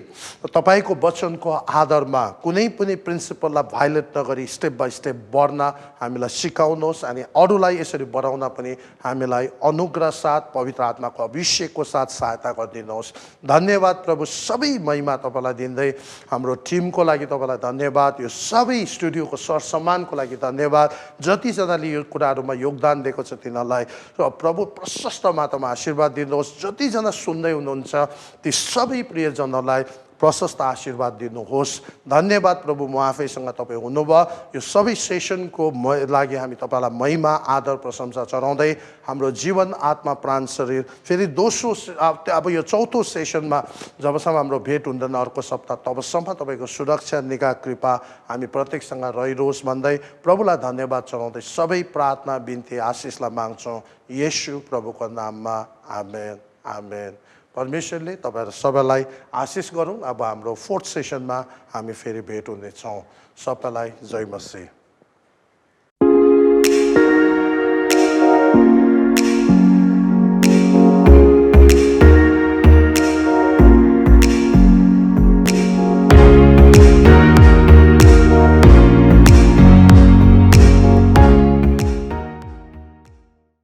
तपाईको वचनको आधारमा कुनै पनि प्रिन्सिपललाई भाइलेट नगरी स्टेप बाई स्टेप बढ्न हामीलाई सिकाउनुहोस् अनि अरूलाई यसरी बढाउन पनि हामीलाई अनुग्रह साथ पवित्र आत्माको अभिषेकको साथ सहायता गरिदिनुहोस्। धन्यवाद प्रभु, सबै महिमा तपाईँलाई दिँदै हाम्रो टिमको लागि तपाईँलाई धन्यवाद, यो सबै स्टुडियोको सरसामानको लागि धन्यवाद, जतिजनाले यो कुराहरूमा योगदान दिएको छ तिनीहरूलाई र प्रभु प्रशस्त मात्रामा आशीर्वाद दिनुहोस्। जतिजना सुन्दै हुनुहुन्छ ती सबै प्रियजनहरूलाई प्रशस्त आशीर्वाद दिनुहोस्। धन्यवाद प्रभु, म आफैसँग तपाईँ हुनुभयो। यो सबै सेसनको लागि हामी तपाईँलाई महिमा आदर प्रशंसा चढाउँदै हाम्रो जीवन आत्मा प्राण शरीर फेरि दोस्रो अब यो चौथो सेसनमा जबसम्म हाम्रो भेट हुँदैन अर्को सप्ताह, तबसम्म तपाईँको सुरक्षा निगाह कृपा हामी प्रत्येकसँग रहिरहोस् भन्दै प्रभुलाई धन्यवाद चढाउँदै सबै प्रार्थना बिन्ती आशिषलाई माग्छौँ येशू प्रभुको नाममा। आमेन आमेन। परमेश्वरले तपाईँहरू सबैलाई आशिष गरौँ। अब हाम्रो फोर्थ सेसनमा हामी फेरि भेट हुनेछौँ। सबैलाई जय मसीह।